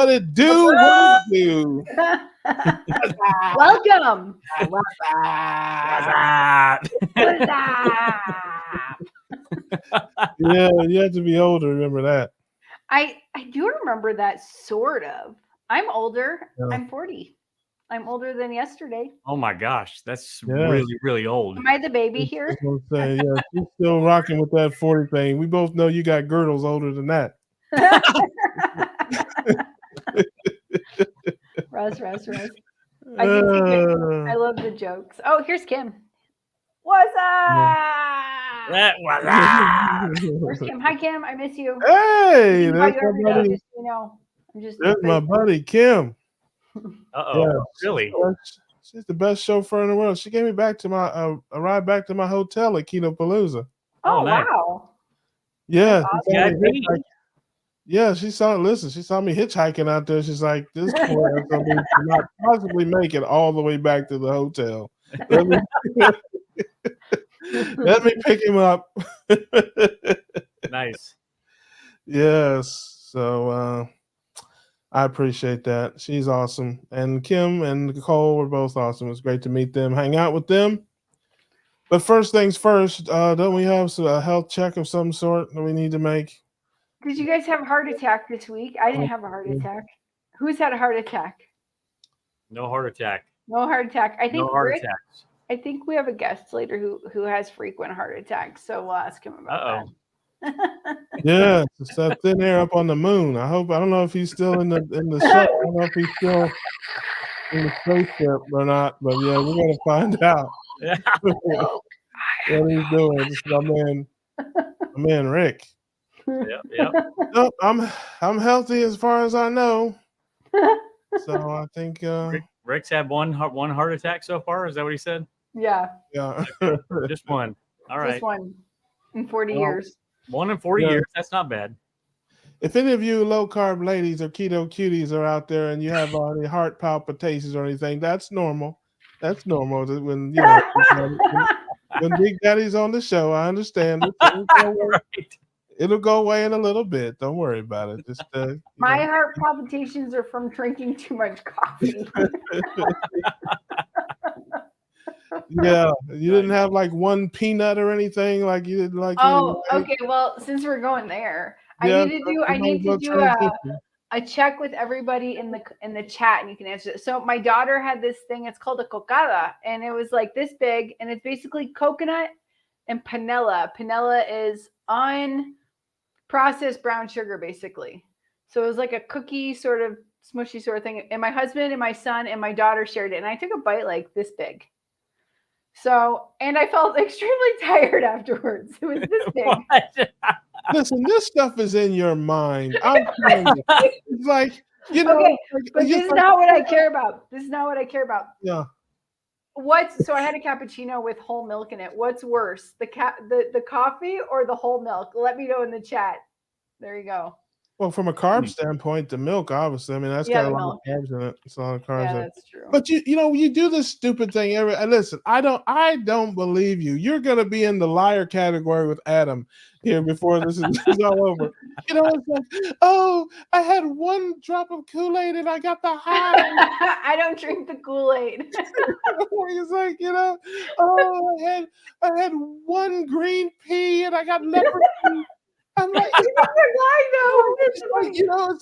What it do? What it do? Welcome. What's Yeah, you have to be older to remember that. I do remember that sort of. I'm older. Yeah. I'm 40. I'm older than yesterday. Oh my gosh, that's Yeah. really, really old. Am I the baby I here? was gonna say, yeah, she's still rocking with that 40 thing. We both know you got girdles older than that. Russ. I can see it. I love the jokes. Oh, here's Kim. What's up? That was Where's Kim? Hi, Kim. I miss you. Hey, I there's you every my day, buddy. just so you know. I'm just There's my buddy Kim. Uh-oh, Yeah, really? She's the best chauffeur in the world. She gave me back to my a ride back to my hotel at Keto Palooza. Oh, nice. wow. Yeah, That's she saw me awesome. Yeah, hitchhiking. Yeah, she saw me hitchhiking out there. She's like, this poor SOB cannot possibly make it all the way back to the hotel. Let me, let me pick him up. Nice. Yes. So I appreciate that. She's awesome. And Kim and Nicole were both awesome. It was great to meet them, hang out with them. But first things first, don't we have a health check of some sort that we need to make? Did you guys have a heart attack this week? I didn't have a heart attack. Who's had a heart attack? No heart attack. No heart attack. I think No heart Rick, attacks. I think we have a guest later who has frequent heart attacks, so we'll ask him about that. Yeah, it's that thin air up on the moon. I don't know if he's still in the show. I don't know if he's still in the spaceship or not, but yeah, we're gonna find out what he's doing. This is my man Rick. Yep. Nope, I'm healthy as far as I know. So I think Rick's had one heart attack so far. Is that what he said? Yeah. Yeah. Just one. All right. Just one in 40 years. 1 in 40 years. That's not bad. If any of you low carb ladies or keto cuties are out there and you have any heart palpitations or anything, that's normal. That's normal. When when Big Daddy's on the show, I understand it. Right. It'll go away in a little bit. Don't worry about it. Just my heart palpitations are from drinking too much coffee. Yeah, you didn't have like one peanut or anything like you did like. Oh, okay. Well, since we're going there, Yeah, I need to do a check with everybody in the chat, and you can answer it. So my daughter had this thing. It's called a cocada, and it was like this big, and it's basically coconut and panela. Panela is unprocessed brown sugar, basically. So it was like a cookie sort of smushy sort of thing. And my husband and my son and my daughter shared it, and I took a bite like this big. So, and I felt extremely tired afterwards. It was this big. Listen, this stuff is in your mind. I'm telling you. It's like, you know. Okay, but this is not what I care about. This is not what I care about. Yeah. So I had a cappuccino with whole milk in it. What's worse, the coffee or the whole milk? Let me know in the chat. There you go. Well, from a carb standpoint, the milk, obviously, I mean, that's got a lot of carbs in it. It's a lot of carbs in it. That's true. But you do this stupid thing listen, I don't believe you. You're gonna be in the liar category with Adam here before this is all over. It's like, oh, I had one drop of Kool-Aid and I got the high. I don't drink the Kool-Aid. It's like, oh, I had one green pea and I got leprosy. I'm like, it's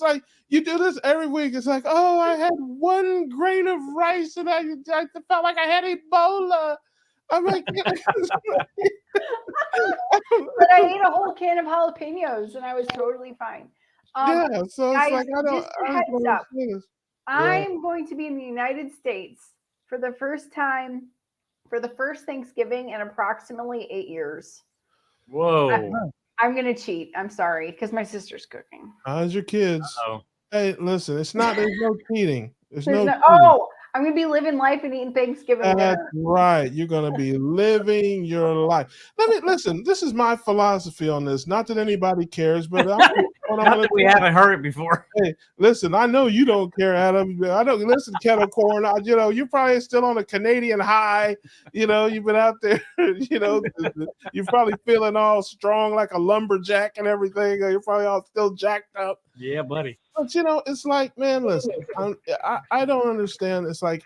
like you do this every week. It's like, oh, I had one grain of rice and I felt like I had Ebola. I'm like, but I ate a whole can of jalapenos and I was totally fine. Yeah, so it's guys, like I'm going to be in the United States for the first Thanksgiving in approximately 8 years. Whoa. I'm going to cheat. I'm sorry, because my sister's cooking. How's your kids? Uh-oh. Hey, listen, there's no cheating. There's no cheating. Oh, I'm going to be living life and eating Thanksgiving That's dinner. right. You're going to be living your life. Listen, this is my philosophy on this. Not that anybody cares, but we haven't heard it before. Hey, listen, I know you don't care, Adam. I don't listen, Kettle Corn. You're probably still on a Canadian high. You've been out there, you're probably feeling all strong like a lumberjack and everything. You're probably all still jacked up. Yeah, buddy. But it's like, man, listen, I don't understand. It's like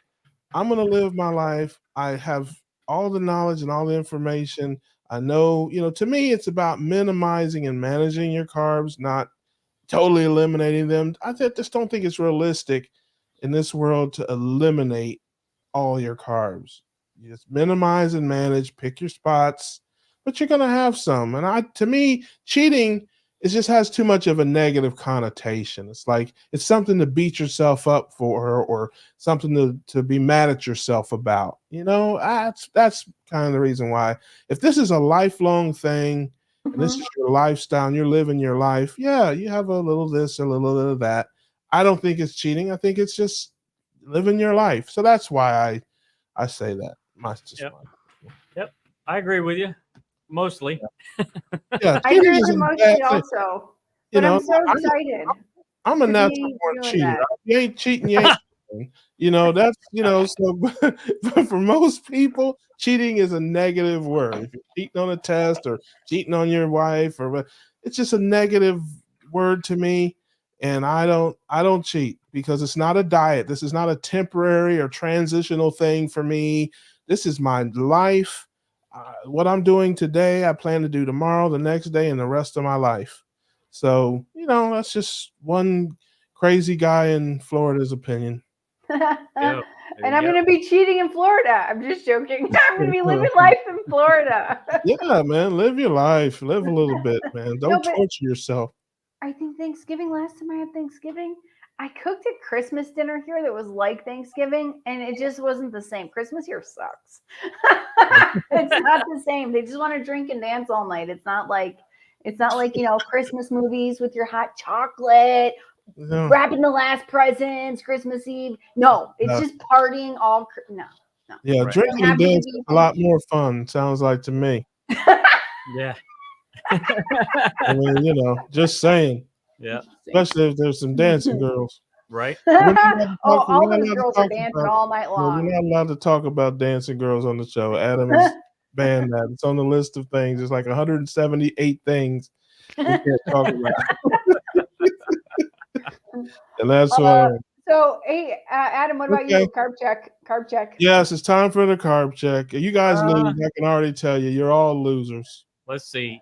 I'm gonna live my life. I have all the knowledge and all the information. I know, to me, it's about minimizing and managing your carbs, not totally eliminating them. Just don't think it's realistic in this world to eliminate all your carbs. You just minimize and manage, pick your spots, but you're gonna have some. And to me, cheating it just has too much of a negative connotation. It's like it's something to beat yourself up for or something to be mad at yourself about. That's kind of the reason why. If this is a lifelong thing and this is your lifestyle and you're living your life, yeah, you have a little this, a little of that. I don't think it's cheating. I think it's just living your life. So that's why I say that. Yep. I agree with you. Mostly. Yeah, I agree cheating with is a mostly bad thing. also. But I'm so excited. I'm a to natural be born doing cheater. that. If you ain't cheating, you ain't cheating. That's so but for most people, cheating is a negative word. If you're cheating on a test or cheating on your wife it's just a negative word to me. And I don't cheat because it's not a diet. This is not a temporary or transitional thing for me. This is my life. What I'm doing today, I plan to do tomorrow, the next day, and the rest of my life. So, that's just one crazy guy in Florida's opinion. Yeah, And I'm going to be cheating in Florida. I'm just joking. I'm going to be living life in Florida. Yeah, man, live your life. Live a little bit, man. Don't torture yourself. I think Thanksgiving, last time I had Thanksgiving, I cooked a Christmas dinner here that was like Thanksgiving, and it just wasn't the same. Christmas here sucks. It's not the same. They just want to drink and dance all night. It's not like Christmas movies with your hot chocolate, wrapping the last presents, Christmas Eve. No, it's just partying all. No. Yeah, Right. drinking and dancing is a lot more fun. Sounds like to me. Yeah. I mean, just saying. Yeah. Especially if there's some dancing girls. Right. All those girls are dancing all night long. We're not allowed to talk about dancing girls on the show. Adam has banned that. It's on the list of things. It's like 178 things we can't talk about. And that's what. So, hey, Adam, what about you? Carb check. Yes, it's time for the carb check. You guys lose. I can already tell you. You're all losers. Let's see.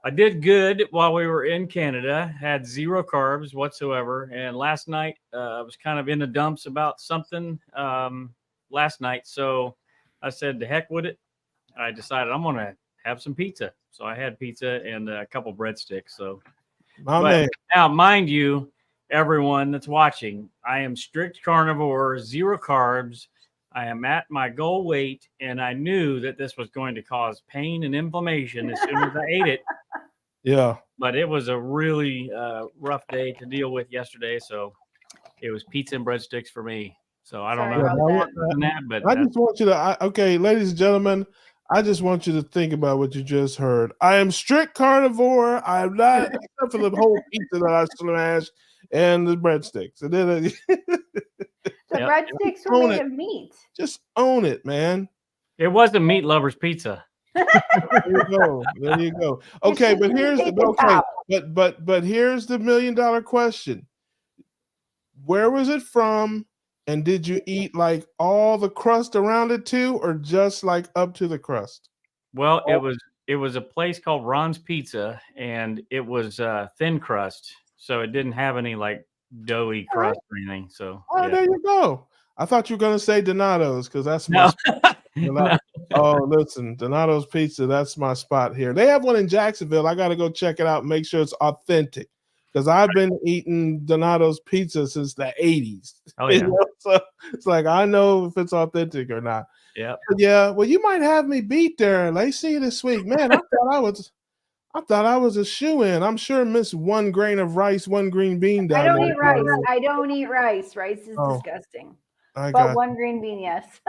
I did good while we were in Canada, had 0 carbs whatsoever. And last night, I was kind of in the dumps about something last night. So I said, to heck with it. I decided I'm going to have some pizza. So I had pizza and a couple breadsticks. So, now, mind you, everyone that's watching, I am strict carnivore, 0 carbs. I am at my goal weight, and I knew that this was going to cause pain and inflammation as soon as I ate it. Yeah. But it was a really rough day to deal with yesterday, so it was pizza and breadsticks for me. So I don't know but I just want you to, okay, ladies and gentlemen, I just want you to think about what you just heard. I am strict carnivore. I am not, except for the whole pizza that I smashed and the breadsticks. And then the breadsticks were made of meat. Just own it, man. It was a meat lover's pizza. There you go. Okay, but here's but here's the $1 million question. Where was it from? And did you eat like all the crust around it too, or just like up to the crust? Well, it was a place called Ron's Pizza, and it was thin crust, so it didn't have any like doughy crust or anything. So there you go. I thought you were gonna say Donato's because that's my no. Oh, listen, Donato's Pizza, that's my spot here. They have one in Jacksonville. I gotta go check it out and make sure it's authentic. Because I've been eating Donato's pizza since the 80s. Oh, yeah. So it's like I know if it's authentic or not. Yeah. Yeah. Well, you might have me beat there, Lacey, this week. Man, I thought I was a shoo-in. I'm sure miss 1 grain of rice, 1 green bean down there. I don't eat rice. Rice is disgusting. But 1 green bean, yes.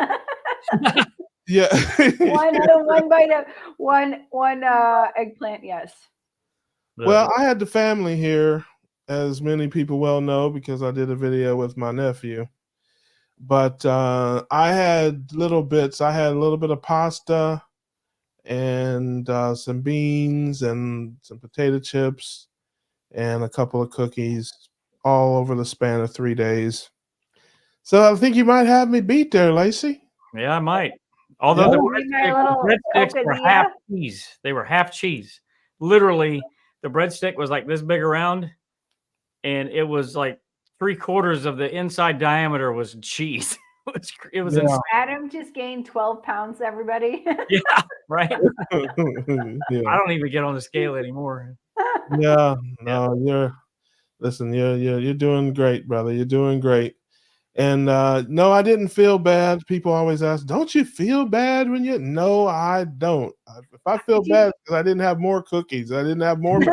Yeah. one bite of one eggplant, yes. Well, I had the family here, as many people well know, because I did a video with my nephew. But I had little bits. I had a little bit of pasta and some beans and some potato chips and a couple of cookies, all over the span of 3 days. So I think you might have me beat there, Lacey. Yeah, I might. Although Yeah. the Give me my little breadsticks were cocadilla. half cheese. They were half cheese. Literally, the breadstick was like this big around, and it was like 3/4 of the inside diameter was cheese. It was Yeah. insane. Adam just gained 12 pounds, everybody. Yeah, right. I Yeah. don't even get on the scale anymore. Yeah. No, you're doing great, brother. You're doing great. And no, I didn't feel bad. People always ask, "Don't you feel bad when you?" No, I don't. If I feel bad because I didn't have more cookies, I didn't have more. Do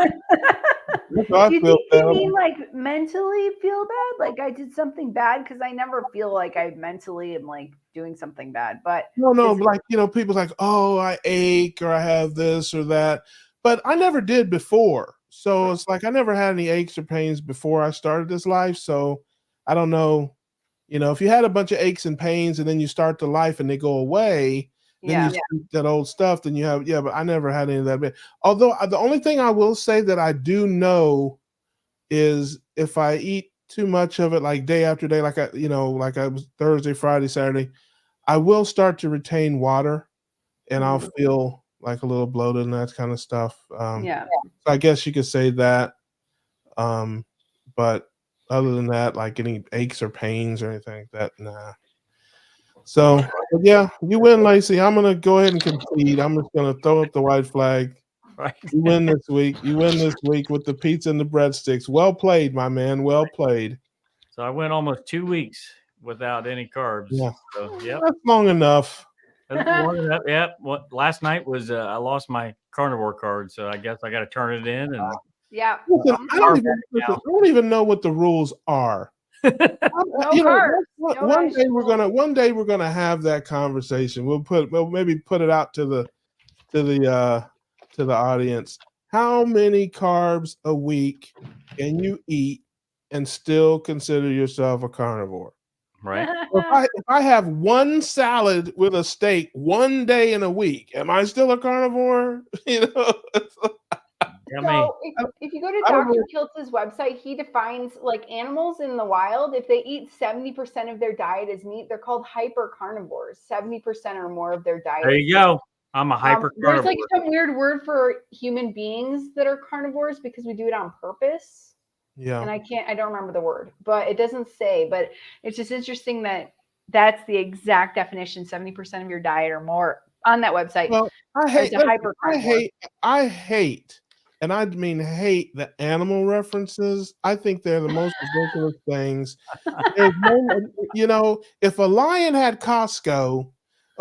I you feel think you bad. mean like mentally feel bad? Like I did something bad? Because I never feel like I mentally am like doing something bad. But No, this- like people's like, "Oh, I ache or I have this or that," but I never did before. So it's like I never had any aches or pains before I started this life. So I don't know. If you had a bunch of aches and pains and then you start the life and they go away, then yeah, you speak that old stuff, then you have, but I never had any of that. Although the only thing I will say that I do know is if I eat too much of it, like day after day, like I was Thursday, Friday, Saturday, I will start to retain water and I'll feel like a little bloated and that kind of stuff. yeah. So I guess you could say that. But other than that, like any aches or pains or anything like that, nah. So, but yeah, you win, Lacey. I'm gonna go ahead and concede. I'm just gonna throw up the white flag. Right. You win this week. You win this week with the pizza and the breadsticks. Well played, my man. Well played. So I went almost 2 weeks without any carbs. Yeah. So yep. That's long enough. That's long enough. Yep. Last night was I lost my carnivore card, so I guess I got to turn it in. And Yeah. Listen, I don't even know what the rules are. No carbs. No One day we're gonna have that conversation. We'll maybe put it out to the audience. How many carbs a week can you eat and still consider yourself a carnivore? right. If I have one salad with a steak one day in a week, am I still a carnivore? So if you go to Dr. Kiltz's website, he defines like animals in the wild. If they eat 70% of their diet is meat, they're called hyper carnivores. 70% or more of their diet. There you go. I'm a hyper There's carnivore. like some weird word for human beings that are carnivores because we do it on purpose. Yeah. And I don't remember the word, but it doesn't say. But it's just interesting that that's the exact definition: 70% of your diet or more on that website. Well, I hate, and I mean hate the animal references. I think they're the most ridiculous things. If a lion had Costco,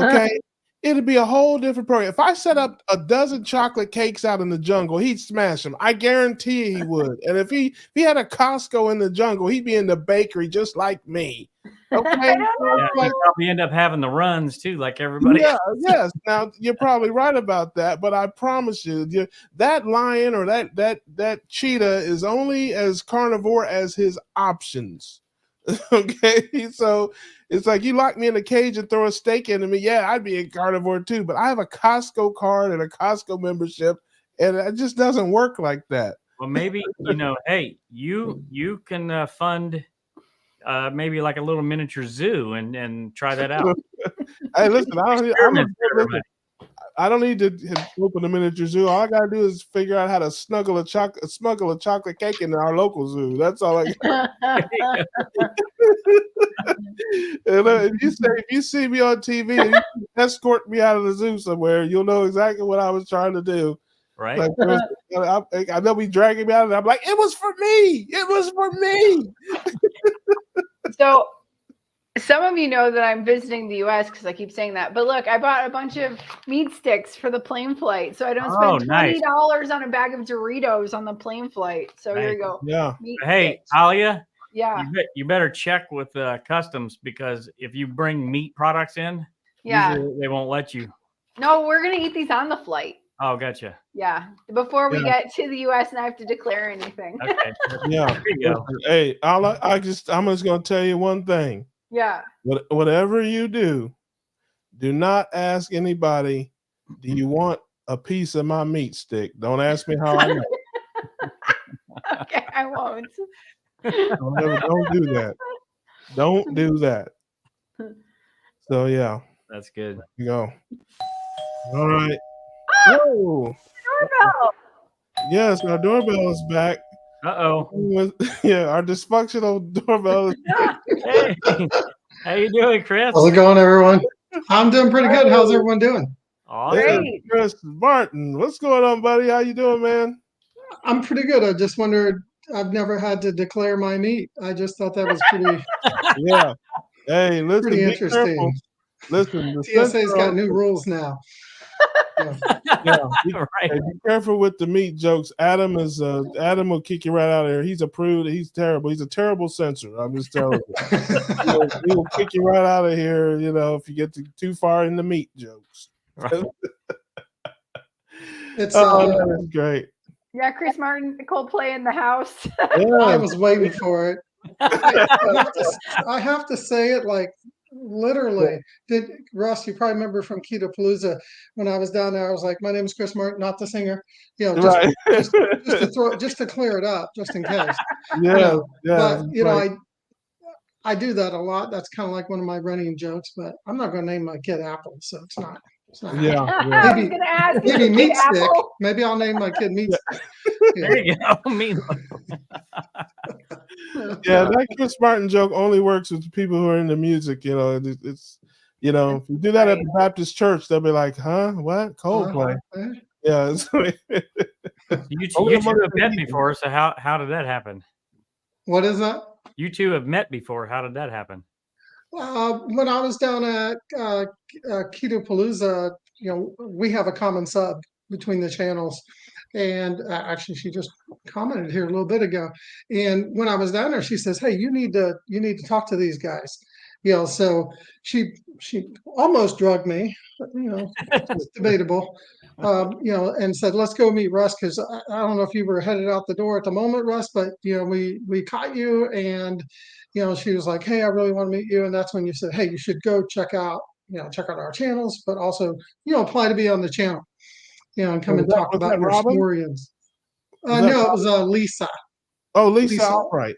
okay, it'd be a whole different program. If I set up a dozen chocolate cakes out in the jungle, he'd smash them. I guarantee he would. And if he had a Costco in the jungle, he'd be in the bakery just like me. Okay. Yeah, you probably end up having the runs too, like everybody. Yeah, yes. Now you're probably right about that, but I promise you, that lion or that cheetah is only as carnivore as his options. Okay, so it's like you lock me in a cage and throw a steak into me. Yeah, I'd be a carnivore too, but I have a Costco card and a Costco membership, and it just doesn't work like that. Well, maybe hey, you can fund maybe like a little miniature zoo and try that out. Hey, listen, I don't need to open a miniature zoo. All I gotta do is figure out how to smuggle a chocolate cake in our local zoo. That's all I got. If you see me on TV and you escort me out of the zoo somewhere, you'll know exactly what I was trying to do. Right. Like, I know we dragging me out, and I'm like, it was for me. It was for me. So some of you know that I'm visiting the U.S. because I keep saying that. But look, I bought a bunch of meat sticks for the plane flight, so I don't spend $20 on a bag of Doritos on the plane flight. So here you go. Yeah. Hey, Alia. Yeah. You better check with customs, because if you bring meat products in, usually they won't let you. No, we're gonna eat these on the flight. Oh, gotcha. Yeah, before we get to the U.S. and I have to declare anything. Okay. Yeah. There you go. Hey, I'm just gonna tell you one thing. Yeah. Whatever you do not ask anybody, do you want a piece of my meat stick? Don't ask me how I know. Okay. I won't. Don't do that. Don't do that. So yeah, That's good. you go. All right. Whoa. Doorbell. Yes, our doorbell is back. Uh-oh. Yeah, our dysfunctional doorbell is Hey, how you doing, Chris? How's it going, everyone? I'm doing pretty good. How's everyone doing? Awesome. Great. Chris Martin. What's going on, buddy? How you doing, man? I'm pretty good. I just wondered, I've never had to declare my meat. I just thought that was pretty Yeah. Hey, listen, pretty be careful. interesting. Listen, the TSA's got Central- new rules now. Yeah. Yeah, be, Right. hey, be careful with the meat jokes. Adam will kick you right out of here. He's approved. He's terrible. He's a terrible censor. I'm just telling you. He will kick you right out of here. If you get too far in the meat jokes. It's That is great. Yeah, Chris Martin, Coldplay in the house. I Yeah, was waiting for it. I have to say it like literally. Russ, you probably remember from Keto Palooza when I was down there, I was like, my name is Chris Martin, not the singer. right. Just to clear it up, just in case. Yeah, But right. I do that a lot. That's kind of like one of my running jokes, but I'm not going to name my kid Apple, so it's not. Yeah, I was gonna ask. is Maybe it Meat Kid Stick. Apple? Maybe I'll name my kid Meat Stick. There you go. Mean. yeah. That Chris Martin joke only works with people who are into music. It's if you do that at the Baptist church, they'll be like, "Huh? What? Coldplay?" Yeah. You Oh, two it must have be met easy. before, so how did that happen? What is that? You two have met before. How did that happen? When I was down at Keto Palooza, we have a common sub between the channels. And actually, she just commented here a little bit ago. And when I was down there, she says, "Hey, you need to talk to these guys." So she almost drugged me, but, it's debatable. And said, "Let's go meet Russ," because I don't know if you were headed out the door at the moment, Russ, but we caught you, and she was like, "Hey, I really want to meet you," and that's when you said, "Hey, you should go check out our channels, but also apply to be on the channel, and come and talk Was about that your Robin? stories." Was that No, it was Lisa. Oh, Lisa Lisa. Albright.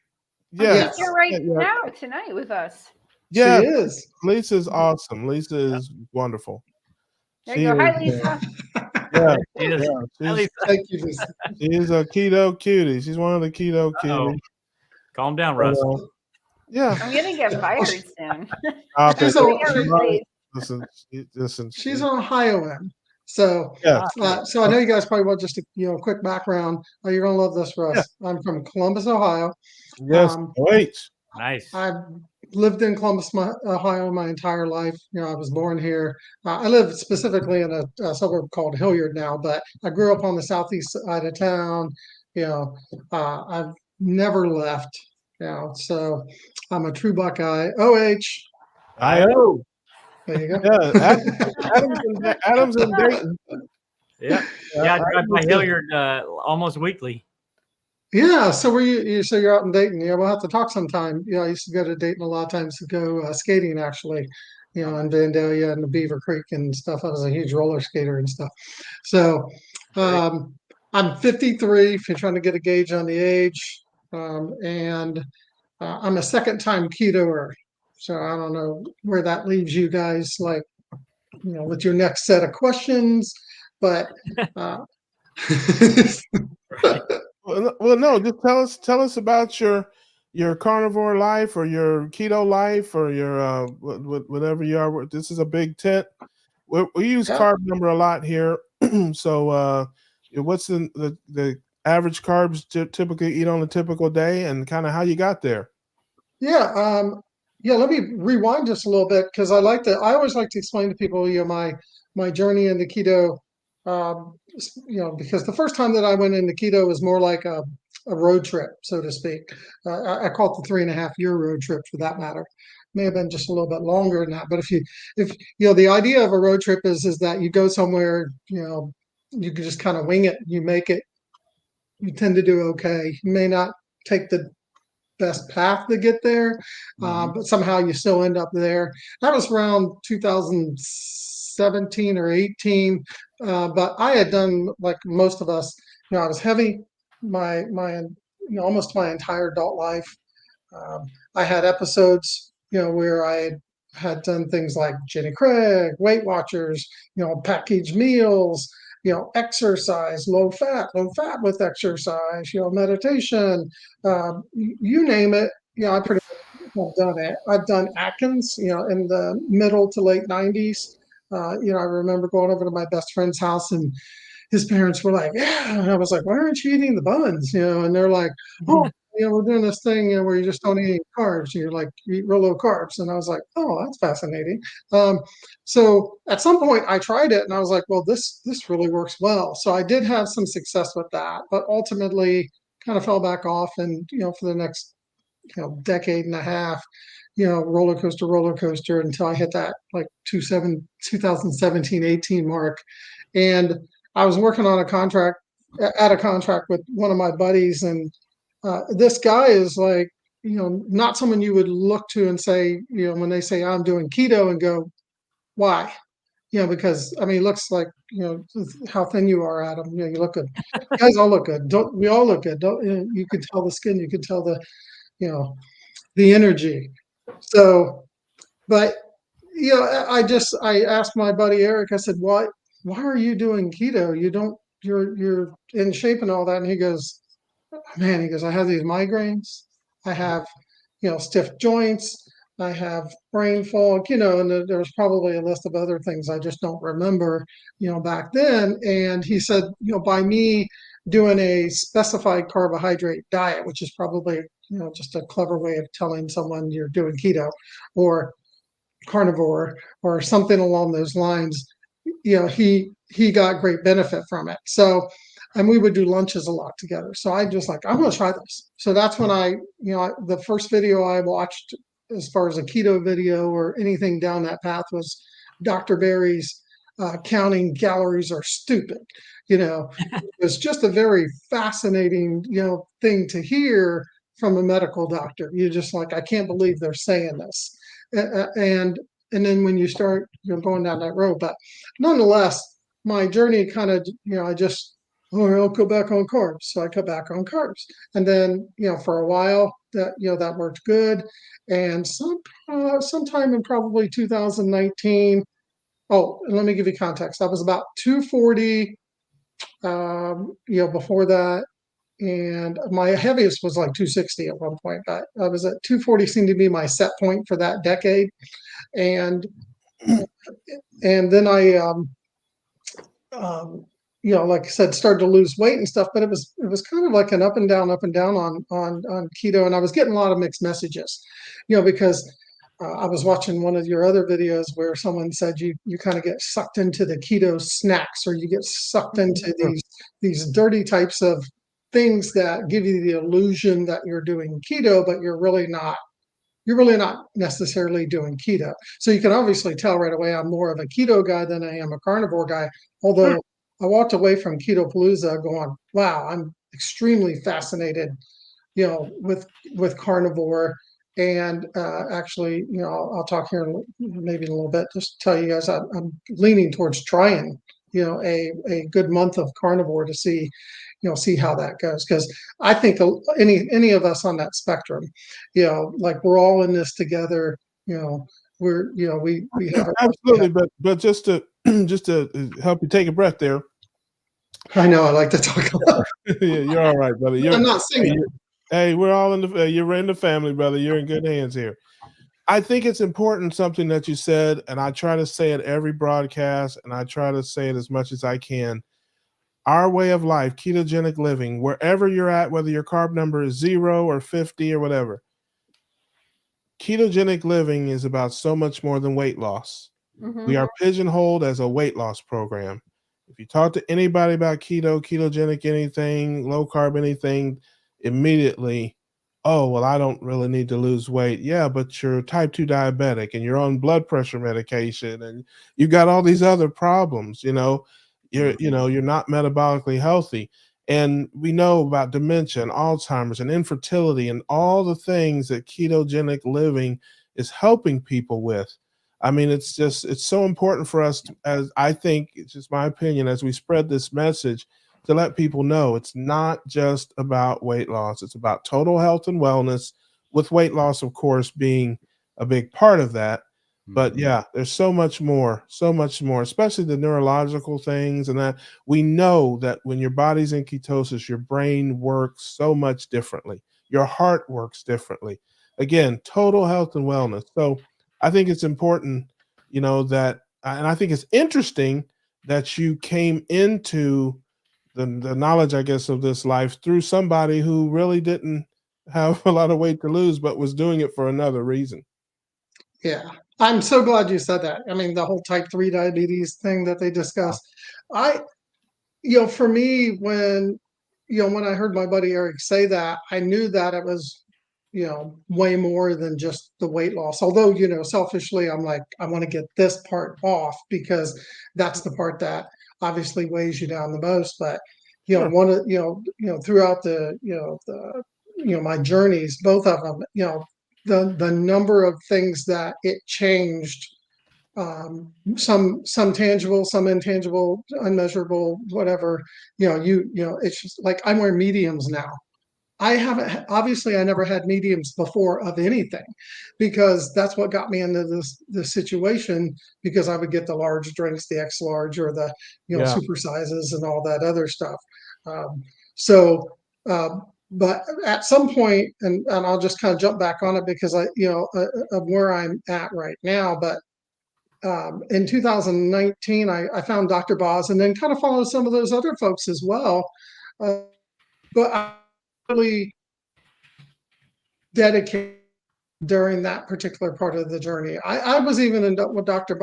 Yes. She's here right Yeah. now tonight with us. Yeah, She is. Lisa's awesome. Lisa is wonderful. There you go. Hi, is, Lisa. Yeah, She is. yeah, At least, Thank you, Lisa. she's a keto cutie. She's one of the keto Uh-oh. cuties. calm down, Russ. Yeah. I'm gonna get fired soon. Stop She's it. on- Get she- replaced. Listen. She's on Ohioan. So Yeah. so I know you guys probably want just a quick background. Oh, you're gonna love this, Russ. Yeah. I'm from Columbus, Ohio. Yes. Wait. Nice. I've lived in Columbus, Ohio my entire life. I was born here. I live specifically in a suburb called Hilliard now, but I grew up on the southeast side of town. I've never left. So I'm a true Buckeye. OH. I.O. There you go. Yeah. Adam's in Dayton. Yeah. Yeah, I drive by Hilliard almost weekly. Yeah, so so you're out in Dayton. We'll have to talk sometime. I used to go to Dayton a lot of times to go skating, actually. In Vandalia and the Beaver Creek and stuff. I was a huge roller skater and stuff. So I'm 53. If you're trying to get a gauge on the age, and I'm a second-time ketoer. So I don't know where that leaves you guys, like with your next set of questions, but. Well, no, just tell us about your carnivore life or your keto life or your whatever you are. This is a big tent. We use carb number a lot here. So what's the average carbs typically eat on a typical day, and kind of how you got there? Yeah, let me rewind just a little bit because I always like to explain to people my journey into keto. Because the first time that I went into keto was more like a road trip, so to speak. I call it the 3.5-year road trip, for that matter. May have been just a little bit longer than that. But if the idea of a road trip is that you go somewhere, you can just kind of wing it. You make it. You tend to do okay. You may not take the best path to get there, but somehow you still end up there. That was around 2017 or 18. But I had done, like most of us, I was heavy. My almost my entire adult life. I had episodes, where I had done things like Jenny Craig, Weight Watchers, packaged meals, exercise, low fat with exercise, meditation, you name it. I pretty much have done it. I've done Atkins, in the middle to late 90s. I remember going over to my best friend's house and his parents were like, yeah. And I was like, why aren't you eating the buns? And they're like, oh, we're doing this thing, where you just don't eat any carbs. You're like, you eat real low carbs. And I was like, oh, that's fascinating. So at some point I tried it and I was like, well, this really works well. So I did have some success with that, but ultimately kind of fell back off. And, for the next, decade and a half, roller coaster until I hit that like 2017, 18 mark. And I was working on a contract with one of my buddies, and this guy is like, not someone you would look to and say, when they say I'm doing keto and go, why? Because I mean, it looks like, how thin you are, Adam. You look good. You guys all look good. Don't we all look good? Don't you could tell the skin, you could tell the, the energy. So, but I asked my buddy Eric, I said, why are you doing keto? You're in shape and all that. And he goes, man, I have these migraines. I have, stiff joints. I have brain fog, and there's probably a list of other things I just don't remember, back then. And he said, by me doing a specified carbohydrate diet, which is probably, just a clever way of telling someone you're doing keto or carnivore or something along those lines, he got great benefit from it. So, and we would do lunches a lot together. So I just like, I'm going to try this. So that's when the first video I watched as far as a keto video or anything down that path was Dr. Berry's Counting Calories Are Stupid. It was just a very fascinating, thing to hear from a medical doctor. You're just like, I can't believe they're saying this. And then when you start, going down that road, but nonetheless, my journey kind of, I'll go back on carbs. So I cut back on carbs. And then, for a while that worked good. And sometime in probably 2019, and let me give you context. I was about 240, before that. And my heaviest was like 260 at one point, but I was at 240 seemed to be my set point for that decade. And then I, like I said, started to lose weight and stuff, but it was kind of like an up and down on keto. And I was getting a lot of mixed messages, because I was watching one of your other videos where someone said you kind of get sucked into the keto snacks, or you get sucked into these dirty types of things that give you the illusion that you're doing keto, but you're really not necessarily doing keto. So you can obviously tell right away I'm more of a keto guy than I am a carnivore guy. Although I walked away from Keto Palooza going, wow, I'm extremely fascinated, with carnivore. And actually, I'll talk here maybe in a little bit, just to tell you guys I'm leaning towards trying, a good month of carnivore to see how that goes. Because I think any of us on that spectrum, like we're all in this together. We're we have absolutely, but just to help you take a breath there. I know I like to talk a lot. Yeah, you're all right, brother. I'm not singing. Hey, we're all you're in the family, brother. You're in good hands here. I think it's important, something that you said, and I try to say it every broadcast, and I try to say it as much as I can. Our way of life, ketogenic living, wherever you're at, whether your carb number is 0 or 50 or whatever, ketogenic living is about so much more than weight loss. Mm-hmm. We are pigeonholed as a weight loss program. If you talk to anybody about keto, ketogenic anything, low carb anything, immediately, oh, well, I don't really need to lose weight. Yeah, but you're type 2 diabetic and you're on blood pressure medication and you got all these other problems, you're not metabolically healthy. And we know about dementia and Alzheimer's and infertility and all the things that ketogenic living is helping people with. I mean, it's so important for us as I think, it's just my opinion, as we spread this message, to let people know it's not just about weight loss. It's about total health and wellness, with weight loss, of course, being a big part of that. But Mhm. yeah, there's so much more, especially the neurological things. And that we know that when your body's in ketosis, your brain works so much differently. Your heart works differently. Again, total health and wellness. So I think it's important, that, and I think it's interesting that you came into the knowledge, I guess, of this life through somebody who really didn't have a lot of weight to lose, but was doing it for another reason. Yeah, I'm so glad you said that. I mean, the whole type 3 diabetes thing that they discussed. I, for me, when I heard my buddy Eric say that, I knew that it was, way more than just the weight loss. Although, selfishly, I'm like, I want to get this part off because that's the part that obviously weighs you down the most. But, Sure. one of, throughout my journeys, both of them, the number of things that it changed, some tangible, some intangible, unmeasurable, whatever. It's just like I'm wearing mediums now. I haven't, obviously I never had mediums before of anything, because that's what got me into this situation, because I would get the large drinks, the X large, or the Yeah. super sizes and all that other stuff. Um, so but at some point, and I'll just kind of jump back on it because of where I'm at right now. But in 2019, I found Dr. Boz, and then kind of followed some of those other folks as well. But I really dedicated during that particular part of the journey. I was even in with Dr.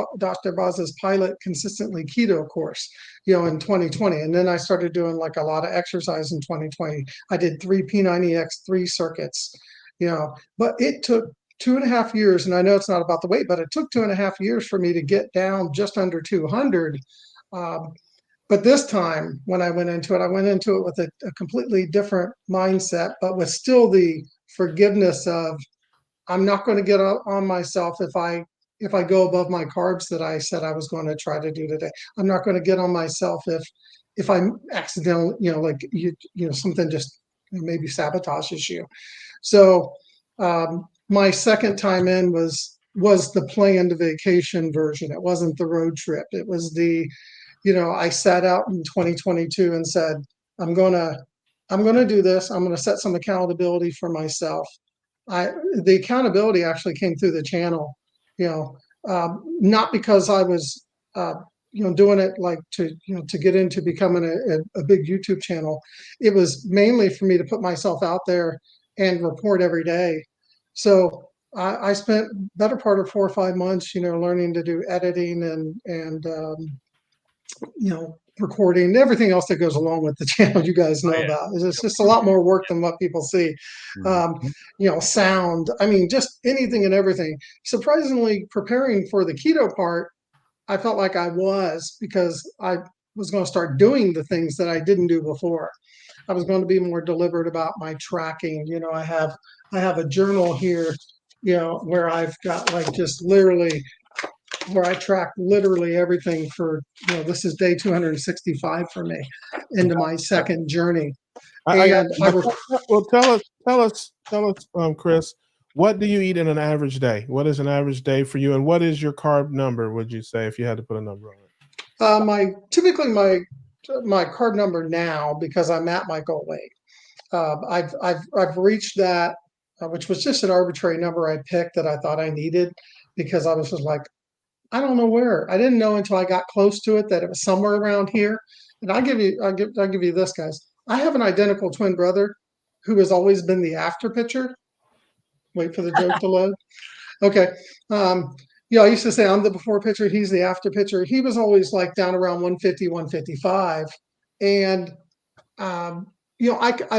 Boz's pilot consistently keto course, in 2020. And then I started doing like a lot of exercise in 2020. I did 3 P90X3 circuits, but it took 2.5 years. And I know it's not about the weight, but it took 2.5 years for me to get down just under 200. But this time when I went into it with a completely different mindset, but with still the forgiveness of, I'm not going to get on myself if I go above my carbs that I said I was going to try to do today. I'm not going to get on myself if I'm accidental, something just maybe sabotages you. So my second time in was the planned vacation version. It wasn't the road trip. It was I sat out in 2022 and said, I'm gonna do this. I'm gonna set some accountability for myself. The accountability actually came through the channel, not because I was, doing it like to get into becoming a big YouTube channel. It was mainly for me to put myself out there and report every day. So I spent better part of 4 or 5 months, learning to do editing and recording, everything else that goes along with the channel, you guys know about. It's just a lot more work than what people see. Sound, I mean, just anything and everything. Surprisingly, preparing for the keto part, I felt like I was, because I was going to start doing the things that I didn't do before. I was going to be more deliberate about my tracking. I have a journal here, where I've got like just literally, where I track literally everything for, this is day 265 for me into my second journey. I got, And well, tell us, Chris, what do you eat in an average day? What is an average day for you? And what is your carb number, would you say, if you had to put a number on it? Typically my carb number now, because I'm at my goal weight, I've reached that, which was just an arbitrary number I picked that I thought I needed, because I was just like, I don't know where. I didn't know until I got close to it that it was somewhere around here. And I'll give you this, guys. I have an identical twin brother who has always been the after pitcher. Wait for the joke to load. Okay. I used to say I'm the before pitcher, he's the after pitcher. He was always like down around 150, 155. And I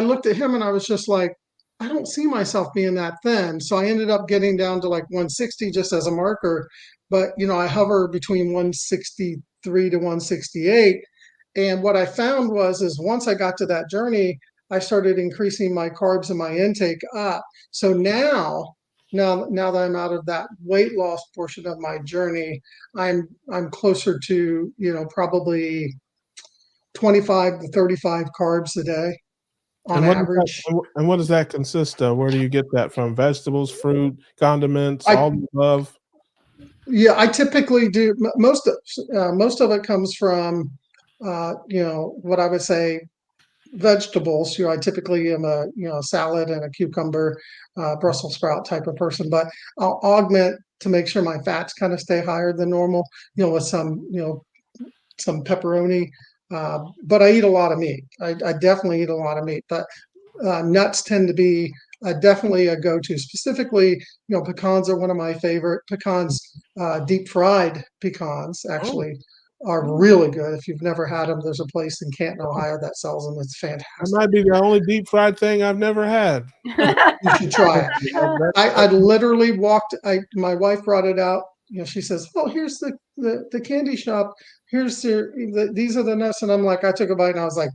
looked at him and I was just like, I don't see myself being that thin. So I ended up getting down to like 160 just as a marker. But, I hover between 163 to 168. And what I found is once I got to that journey, I started increasing my carbs and my intake up. So now that I'm out of that weight loss portion of my journey, I'm closer to, probably 25 to 35 carbs a day on average. And what does that consist of? Where do you get that from? Vegetables, fruit, condiments, all the above? Yeah, I typically do most of it comes from, what I would say vegetables. I typically am a salad and a cucumber, Brussels sprout type of person, but I'll augment to make sure my fats kind of stay higher than normal. With some pepperoni, but I eat a lot of meat. I definitely eat a lot of meat, but nuts tend to be definitely a go-to. Specifically, pecans are one of my favorite. Pecans, deep fried pecans, actually are really good. If you've never had them, there's a place in Canton, Ohio that sells them. It's fantastic. That might be the only deep fried thing I've never had. You should try it. I literally walked. My wife brought it out. She says, "Oh, here's the candy shop. Here's these are the nuts." And I'm like, I took a bite and I was like,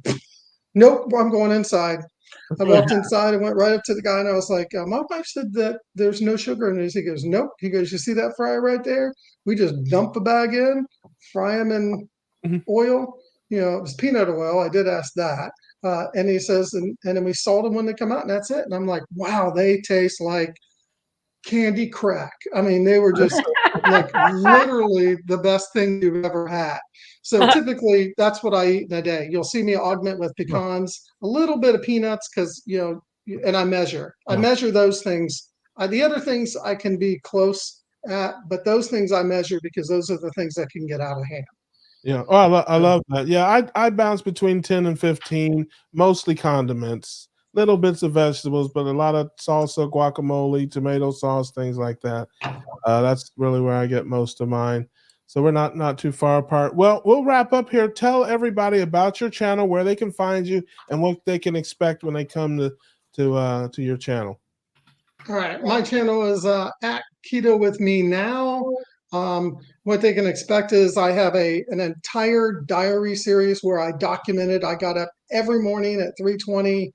"Nope, I'm going inside." I walked inside and went right up to the guy and I was like, "My wife said that there's no sugar in this." He goes, "Nope." He goes, "You see that fryer right there? We just dump a bag in, fry them in oil. It was peanut oil. I did ask that." And he says, and then we salt them when they come out, and that's it. And I'm like, wow, they taste like candy crack. I mean, they were just like literally the best thing you've ever had. So typically that's what I eat in a day. You'll see me augment with pecans, a little bit of peanuts, because and I measure those things. The other things I can be close at, but those things I measure because those are the things that can get out of hand. Yeah. Oh, I love that. Yeah, I bounce between 10 and 15, mostly condiments, little bits of vegetables, but a lot of salsa, guacamole, tomato sauce, things like that. That's really where I get most of mine. So we're not too far apart. Well, we'll wrap up here. Tell everybody about your channel, where they can find you, and what they can expect when they come to your channel. All right, my channel is at Keto with Me Now. What they can expect is I have an entire diary series where I documented. I got up every morning at 3:20,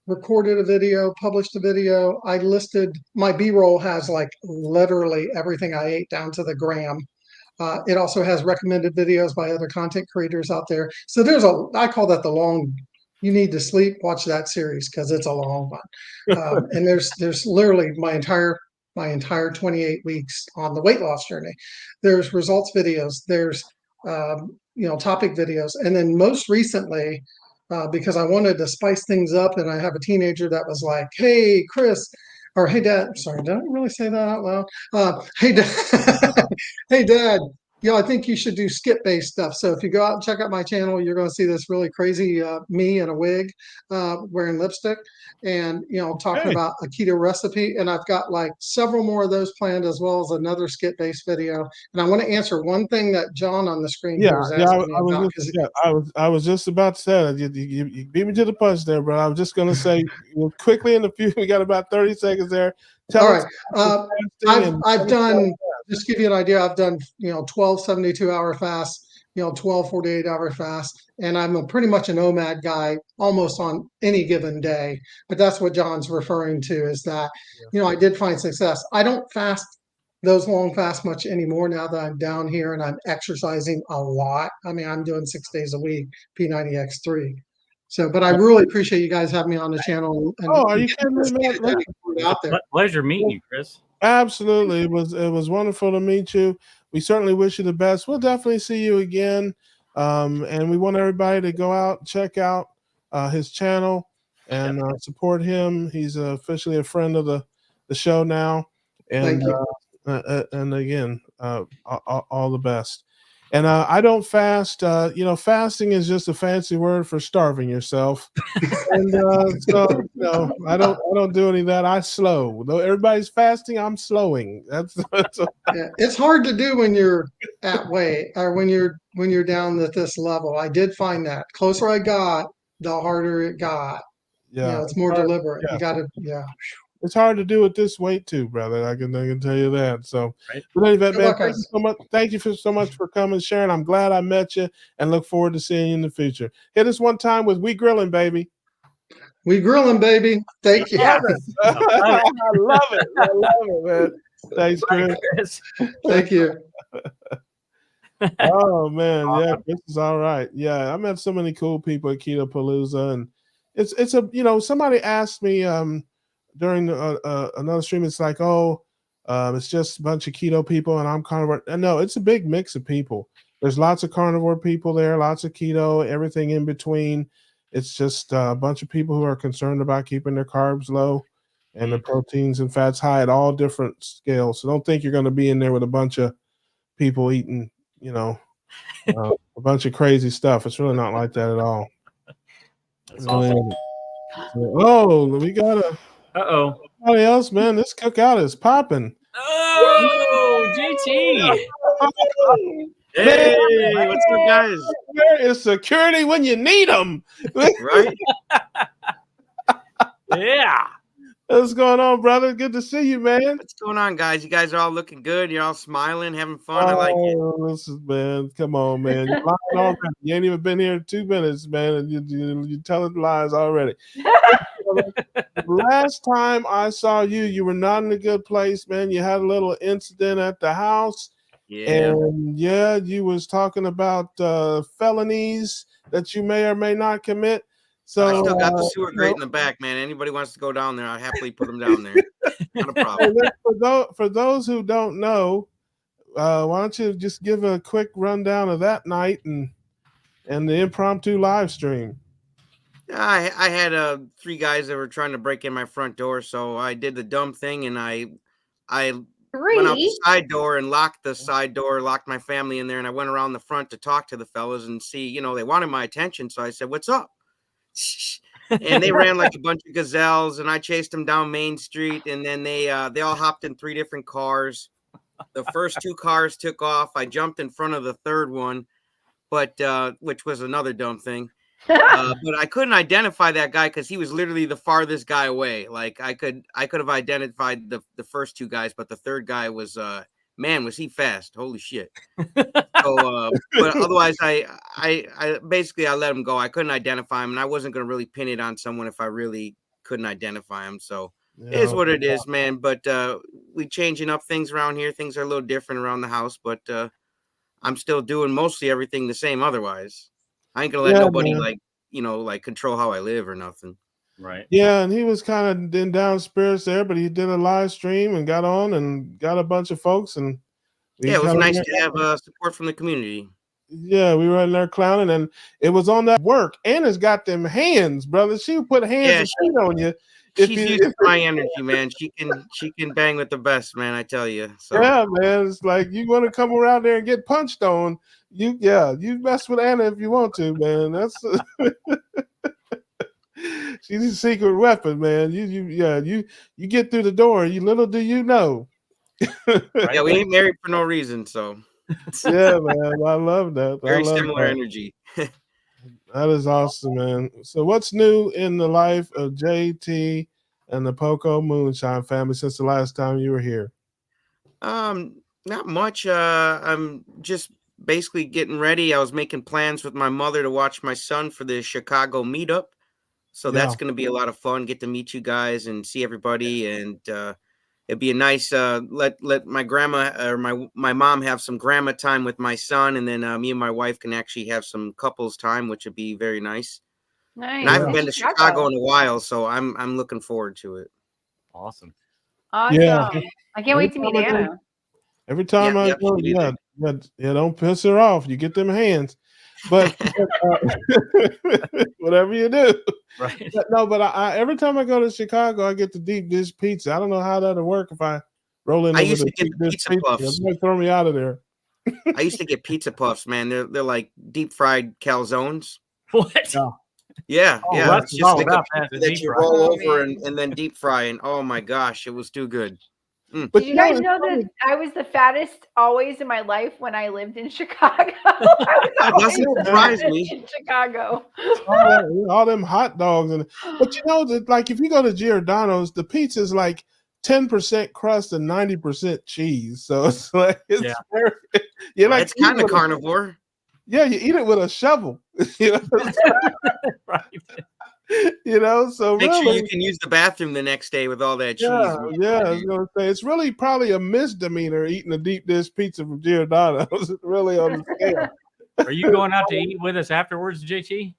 recorded a video, published a video. I listed my B-roll has like literally everything I ate down to the gram. It also has recommended videos by other content creators out there. So I call that the long. You need to sleep. Watch that series because it's a long one. And there's literally my entire 28 weeks on the weight loss journey. There's results videos, there's topic videos, and then most recently, because I wanted to spice things up, and I have a teenager that was like, "Hey, Chris," or "Hey, Dad." Sorry, did I really say that out loud? Hey, Dad. Hey, Dad. I think you should do skip-based stuff. So if you go out and check out my channel, you're going to see this really crazy me in a wig, wearing lipstick, and talking about a keto recipe. And I've got like several more of those planned, as well as another skit-based video. And I want to answer one thing that John on the screen here is asking me about. I was just about to say that. You beat me to the punch there, but I was just going to say quickly we got about 30 seconds there. All right. I've done, just to give you an idea, I've done 12 72-hour fasts, 12 48-hour fasts, and I'm pretty much an OMAD guy almost on any given day. But that's what John's referring to, is that I did find success. I don't fast those long fasts much anymore now that I'm down here and I'm exercising a lot. I mean, I'm doing 6 days a week, P90X3. So, but I really appreciate you guys having me on the channel. Are you kidding me, man? Out there. Pleasure meeting you, Chris. Absolutely. It was wonderful to meet you. We certainly wish you the best. We'll definitely see you again. And we want everybody to go out, check out his channel and support him. He's officially a friend of the show now. And and again, all the best. And I don't fast. Fasting is just a fancy word for starving yourself. And so I don't do any of that. I slow. Though everybody's fasting, I'm slowing. It's hard to do when you're at weight, or when you're down at this level. I did find that closer I got, the harder it got. Yeah, it's more deliberate. Yeah. You got to It's hard to do at this weight too, brother. I can tell you that. So, but anyway, man, thank you so much. Thank you so much for coming, Sharon. I'm glad I met you, and look forward to seeing you in the future. Hit us one time with "We Grilling, Baby." We grilling, baby. Thank you. I love it. I love it, man. Thanks, Chris. Thank you. Oh man, yeah, Chris is all right. Yeah, I met so many cool people at Keto Palooza, and it's a somebody asked me during another stream. It's like, oh, it's just a bunch of keto people, and I'm carnivore. And no, it's a big mix of people. There's lots of carnivore people there, lots of keto, everything in between. It's just a bunch of people who are concerned about keeping their carbs low and the proteins and fats high at all different scales. So don't think you're going to be in there with a bunch of people eating, a bunch of crazy stuff. It's really not like that at all. That's Really awesome. isn't. So, we got Uh-oh. somebody else, man. This cookout is popping. Oh, JT. Hey, what's up, guys? Where is security when you need them? Right? Yeah. What's going on, brother? Good to see you, man. What's going on, guys? You guys are all looking good. You're all smiling, having fun. I like it. Oh, this is, man. Come on, man. You're lying already. You ain't even been here 2 minutes, man, and you telling lies already. Last time I saw you, you were not in a good place, man. You had a little incident at the house. Yeah. And you was talking about felonies that you may or may not commit. So I still got the sewer grate in the back, man. Anybody wants to go down there, I'll happily put them down there. Not a problem. for those who don't know, why don't you just give a quick rundown of that night and the impromptu live stream? I had 3 guys that were trying to break in my front door, so I did the dumb thing, and I went out the side door and locked the side door, locked my family in there, and I went around the front to talk to the fellas and see, they wanted my attention, so I said, "What's up?" And they ran like a bunch of gazelles, and I chased them down Main Street, and then they all hopped in 3 different cars. The first 2 cars took off. I jumped in front of the third one, but which was another dumb thing. But I couldn't identify that guy because he was literally the farthest guy away. Like I could have identified the first 2 guys, but the third guy was man, was he fast? Holy shit! So, but otherwise, I basically I let him go. I couldn't identify him, and I wasn't going to really pin it on someone if I really couldn't identify him. So it is what it is, man. But we changing up things around here. Things are a little different around the house, but I'm still doing mostly everything the same. Otherwise, I ain't gonna let nobody like control how I live or nothing. Right. Yeah, and he was kind of in down spirits there, but he did a live stream and got on and got a bunch of folks, and it was nice to have support from the community. Yeah, we were in there clowning, and it was on that work. Anna's got them hands, brother. She would put hands on you. She's used to my energy, man. She can bang with the best, man. I tell you. So. Yeah, man. It's like you want to come around there and get punched on. You mess with Anna if you want to, man. That's she's a secret weapon, man. You get through the door. You little do you know. Yeah, we ain't married for no reason, so. Yeah, man. I love that. Very similar energy. That is awesome, man. So what's new in the life of JT and the Poco Moonshine family since the last time you were here? Not much. I'm just basically getting ready. I was making plans with my mother to watch my son for the Chicago meetup. So that's going to be a lot of fun. Get to meet you guys and see everybody. And it'd be a nice let my grandma or my mom have some grandma time with my son, and then me and my wife can actually have some couples time, which would be very nice. Nice. And I haven't been to Chicago in a while, so I'm looking forward to it. Awesome. Yeah. I can't wait to meet Anna. Every time I go, don't piss her off. You get them hands, but whatever you do. Right. But I every time I go to Chicago, I get the deep dish pizza. I don't know how that'll work if I roll in. I used to get pizza puffs. Throw me out of there. I used to get pizza puffs, man. They're like deep fried calzones. What? Yeah, Oh, yeah. that's It's just like a that pizza that you roll over and then deep fry, and oh my gosh, it was too good. But did you guys know that I was the fattest always in my life when I lived in Chicago? That doesn't surprise me. In Chicago. All them hot dogs. But you know that, like, if you go to Giordano's, the pizza is like 10% crust and 90% cheese. So it's like it's it's kind of carnivore. Yeah, you eat it with a shovel. You know? Right. So Make sure really, you can use the bathroom the next day with all that cheese. I was gonna say it's really probably a misdemeanor eating a deep dish pizza from Giordano's. Really on the scale. Are you going out to eat with us afterwards, JT?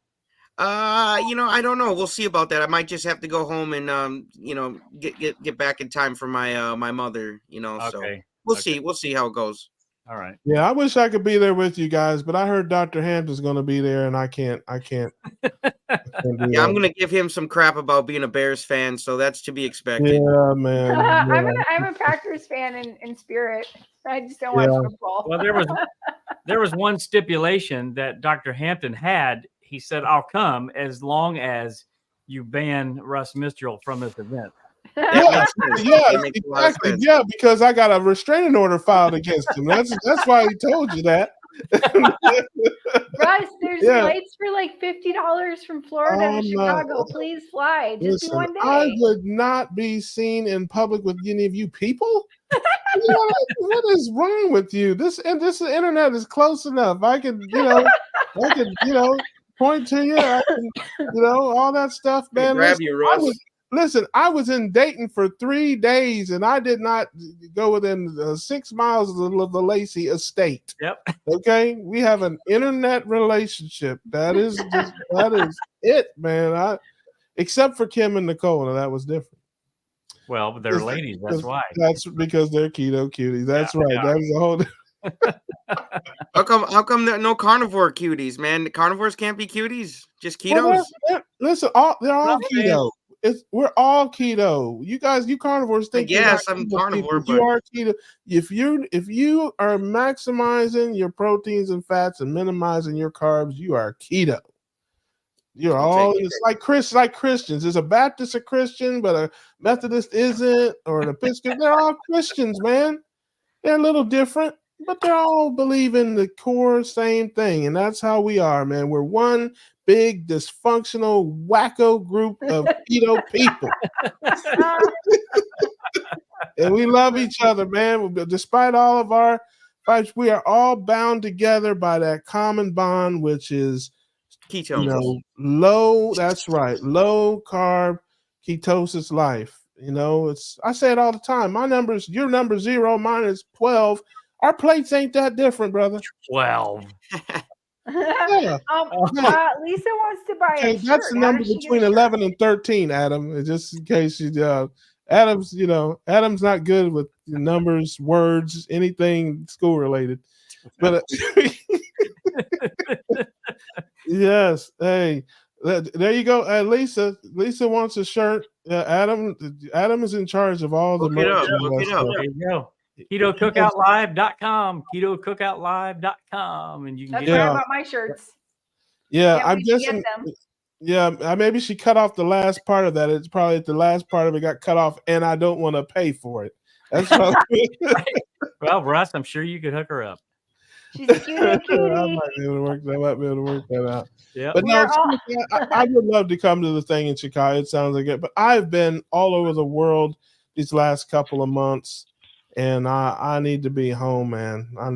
I don't know. We'll see about that. I might just have to go home and get back in time for my mother. So Okay. we'll see. We'll see how it goes. All right. Yeah, I wish I could be there with you guys, but I heard Dr. Hampton's going to be there, and I can't. Yeah, I'm gonna give him some crap about being a Bears fan, so that's to be expected. Yeah, man. I'm a Packers fan in spirit. I just don't watch football. Well, there was one stipulation that Dr. Hampton had. He said, "I'll come as long as you ban Russ Mistral from this event." Yeah, exactly. Yeah, because I got a restraining order filed against him. That's why he told you that. Russ, there's flights for like $50 from Florida to Chicago. Please fly. Just do one day. I would not be seen in public with any of you people. What is wrong with you? This internet is close enough. I could point to you. I can, all that stuff, man. Grab you, Russ. Listen, I was in Dayton for 3 days, and I did not go within 6 miles of the Lacey estate. Yep. Okay, we have an internet relationship. That is it, man. Except for Kim and Nicole, and that was different. Well, they're ladies. That's why. That's because they're keto cuties. That's right. Yeah. That is a whole. How come there are no carnivore cuties, man? The carnivores can't be cuties. Just ketos. Listen, they're all keto. We're all keto. You guys, you carnivores think yes, I'm carnivore, but you are keto. If you are maximizing your proteins and fats and minimizing your carbs, you are keto. You're all it's like Christians. There's a Baptist a Christian, but a Methodist isn't, or an Episcopal. They're all Christians, man. They're a little different, but they're all believing the core same thing, and that's how we are, man. We're one big dysfunctional wacko group of keto people. And we love each other, man. Despite all of our fights, we are all bound together by that common bond, which is ketones. Low, that's right, low carb ketosis life. I say it all the time. Your number 0, mine is 12. Our plates ain't that different, brother. 12. Yeah. Lisa wants to buy a shirt. That's the number between 11 and 13, Adam. Just in case Adam's not good with numbers, words, anything school related. But yes, hey, there you go. Lisa wants a shirt. Adam is in charge of all the merch. There you go. KetoCookoutLive.com. KetoCookoutLive.com. And you can That's where I bought my shirts. Yeah, I'm guessing. Yeah, maybe she cut off the last part of that. It's probably the last part of it got cut off, and I don't want to pay for it. That's probably Well, Russ, I'm sure you could hook her up. She's a cutie. I might be able to work that out. Yeah, but no, I would love to come to the thing in Chicago. It sounds like it, but I've been all over the world these last couple of months. And I need to be home, man. I've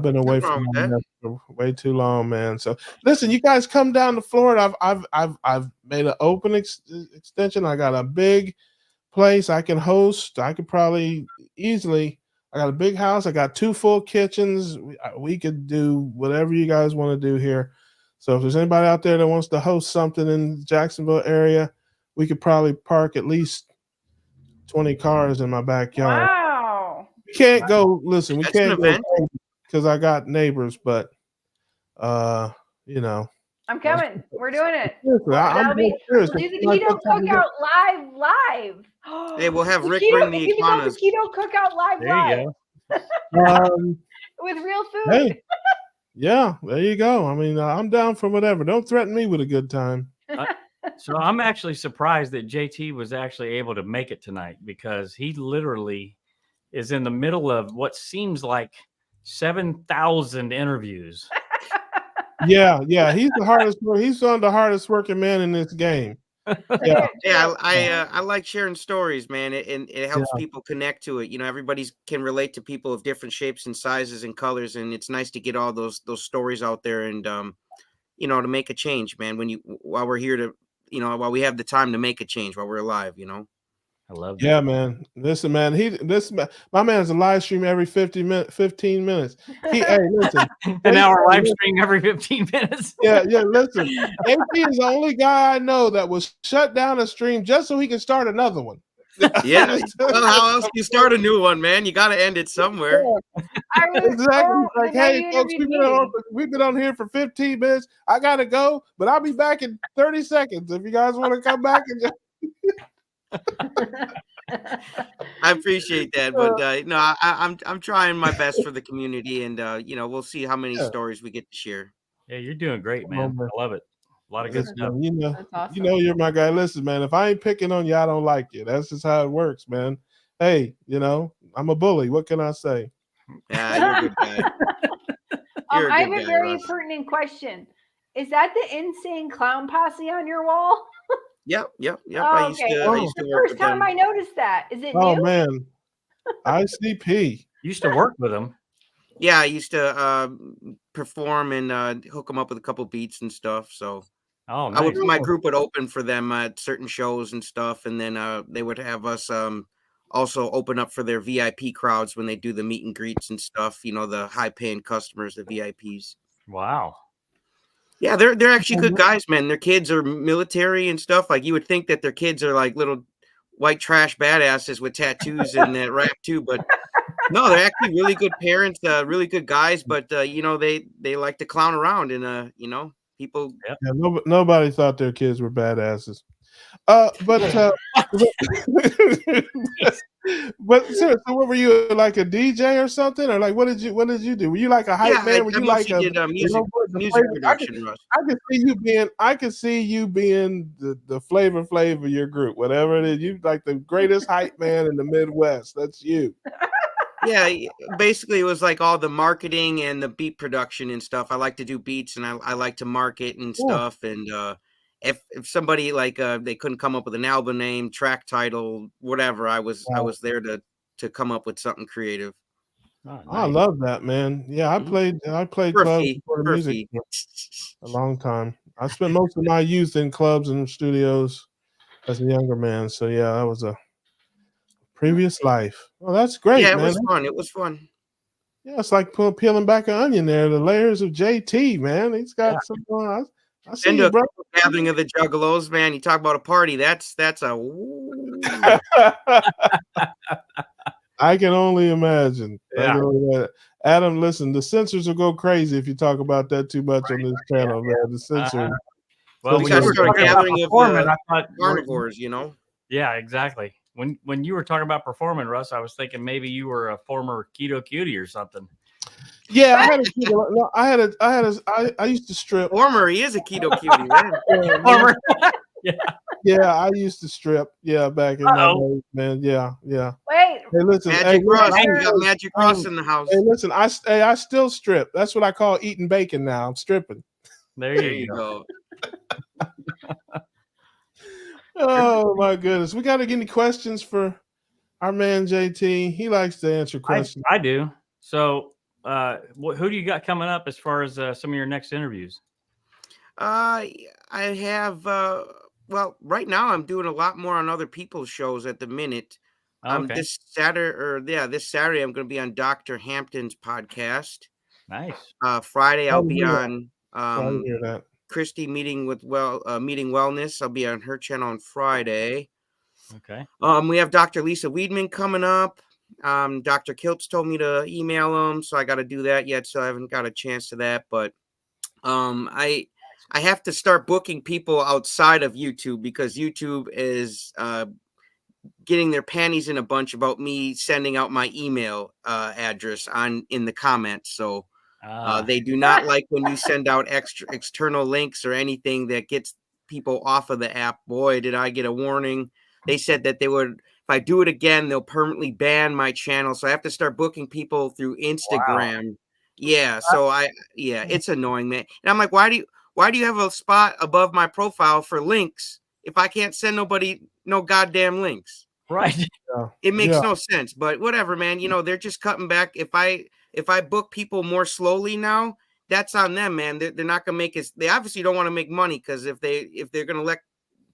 been away from home for way too long, man. So listen, you guys come down to Florida. I've made an open extension. I got a big place I can host. I could probably easily. I got a big house. I got 2 full kitchens. We could do whatever you guys want to do here. So if there's anybody out there that wants to host something in the Jacksonville area, we could probably park at least 20 cars in my backyard. Wow. We can't go. Listen, we can't go because I got neighbors, but I'm coming. We're doing it. We'll do the Keto Cookout live. Hey, we'll have Rick bring the iguanas. Keto Cookout live. There you go. With real food. Hey, yeah, there you go. I mean, I'm down for whatever. Don't threaten me with a good time. So I'm actually surprised that JT was actually able to make it tonight, because he literally is in the middle of what seems like 7,000 interviews. Yeah, he's the hardest. He's one of the hardest working man in this game. Yeah, I like sharing stories, man. It helps people connect to it. Everybody can relate to people of different shapes and sizes and colors, and it's nice to get all those stories out there. And to make a change, man. While we're here to, while we have the time to make a change while we're alive, I love that. Yeah, man. Listen, man. My man is a live stream every 15 minutes. Hey, listen. An hour live stream every 15 minutes. Yeah. Listen, AP is the only guy I know that will shut down a stream just so he can start another one. Yeah. Well, how else do you start a new one, man? You got to end it somewhere. Exactly. Like, hey, folks, we've been on here for 15 minutes. I gotta go, but I'll be back in 30 seconds. If you guys want to come back and just I appreciate that, but no, I'm trying my best for the community, and we'll see how many stories we get to share. Yeah, you're doing great, man. I love it. A lot of good stuff. That's awesome. You're my guy. Listen, man, if I ain't picking on you, I don't like you. That's just how it works, man. Hey, I'm a bully. What can I say? Yeah, you're a good guy. I have a very pertinent question. Is that the Insane Clown Posse on your wall? Yep. Oh, I used to It's the work first with time them. I noticed that. Is it Oh new? man, ICP. Used to work with them. Yeah, I used to perform and hook them up with a couple beats and stuff. So nice. my group would open for them at certain shows and stuff, and then they would have us also open up for their VIP crowds when they do the meet and greets and stuff. The high paying customers, the VIPs. Wow. Yeah, they're actually good guys, man. Their kids are military and stuff. Like, you would think that their kids are like little white trash badasses with tattoos and that rap too, but no, they're actually really good parents, really good guys. But they like to clown around, and people. Yep. Yeah, nobody thought their kids were badasses. But seriously, what were you, like a DJ or something, or like what did you do? Were you like a hype man? Were you like a music production? I could see you being the Flavor Flav of your group, whatever it is. You like the greatest hype man in the Midwest. That's you. Yeah, basically it was like all the marketing and the beat production and stuff. I like to do beats, and I like to market and stuff. And if somebody like they couldn't come up with an album name, track title, whatever, I was there to come up with something creative. Oh, nice. I love that, man. Yeah, I played clubs for music for a long time. I spent most of my youth in clubs and studios as a younger man. So yeah, that was a previous life. Oh, that's great. Yeah, man. It was fun. Yeah, it's like peeling back an onion there. The layers of JT, man. He's got some. I see you, bro. Gathering of the Juggalos, man. You talk about a party. That's a. I can only imagine. Yeah. Adam, listen, the censors will go crazy if you talk about that too much on this channel, man. The censors. Well, we got to start a gathering of carnivores, Yeah, exactly. When you were talking about performing, Russ, I was thinking maybe you were a former keto cutie or something. Yeah, I used to strip. Former, he is a keto cutie, man. Former. Yeah, I used to strip. Yeah, back in my days, man. Yeah. Wait. Hey, listen. Magic Ross, you got Magic Ross in the house. Hey, listen, I still strip. That's what I call eating bacon now. I'm stripping. There you go. Oh my goodness. We got any questions for our man JT? He likes to answer questions. I do. So who do you got coming up as far as some of your next interviews? I have right now I'm doing a lot more on other people's shows at the minute. Okay. This Saturday I'm going to be on Dr. Hampton's podcast. Nice. Friday I'll be on that. Christy Meeting Wellness. I'll be on her channel on Friday. Okay. We have Dr. Lisa Weidman coming up. Dr. Kiltz told me to email him, so I got to do that yet. So I haven't got a chance to that, but I have to start booking people outside of YouTube, because YouTube is getting their panties in a bunch about me sending out my email address in the comments. So they do not like when you send out external links or anything that gets people off of the app. Boy, did I get a warning. They said that they would, if I do it again, they'll permanently ban my channel. So I have to start booking people through Instagram. Wow. Yeah. So it's annoying, man. And I'm like, why do you have a spot above my profile for links if I can't send nobody no goddamn links? Right. It makes no sense, but whatever, man. They're just cutting back. If I book people more slowly now, that's on them, man. They're not gonna make it. They obviously don't want to make money, because if they're gonna let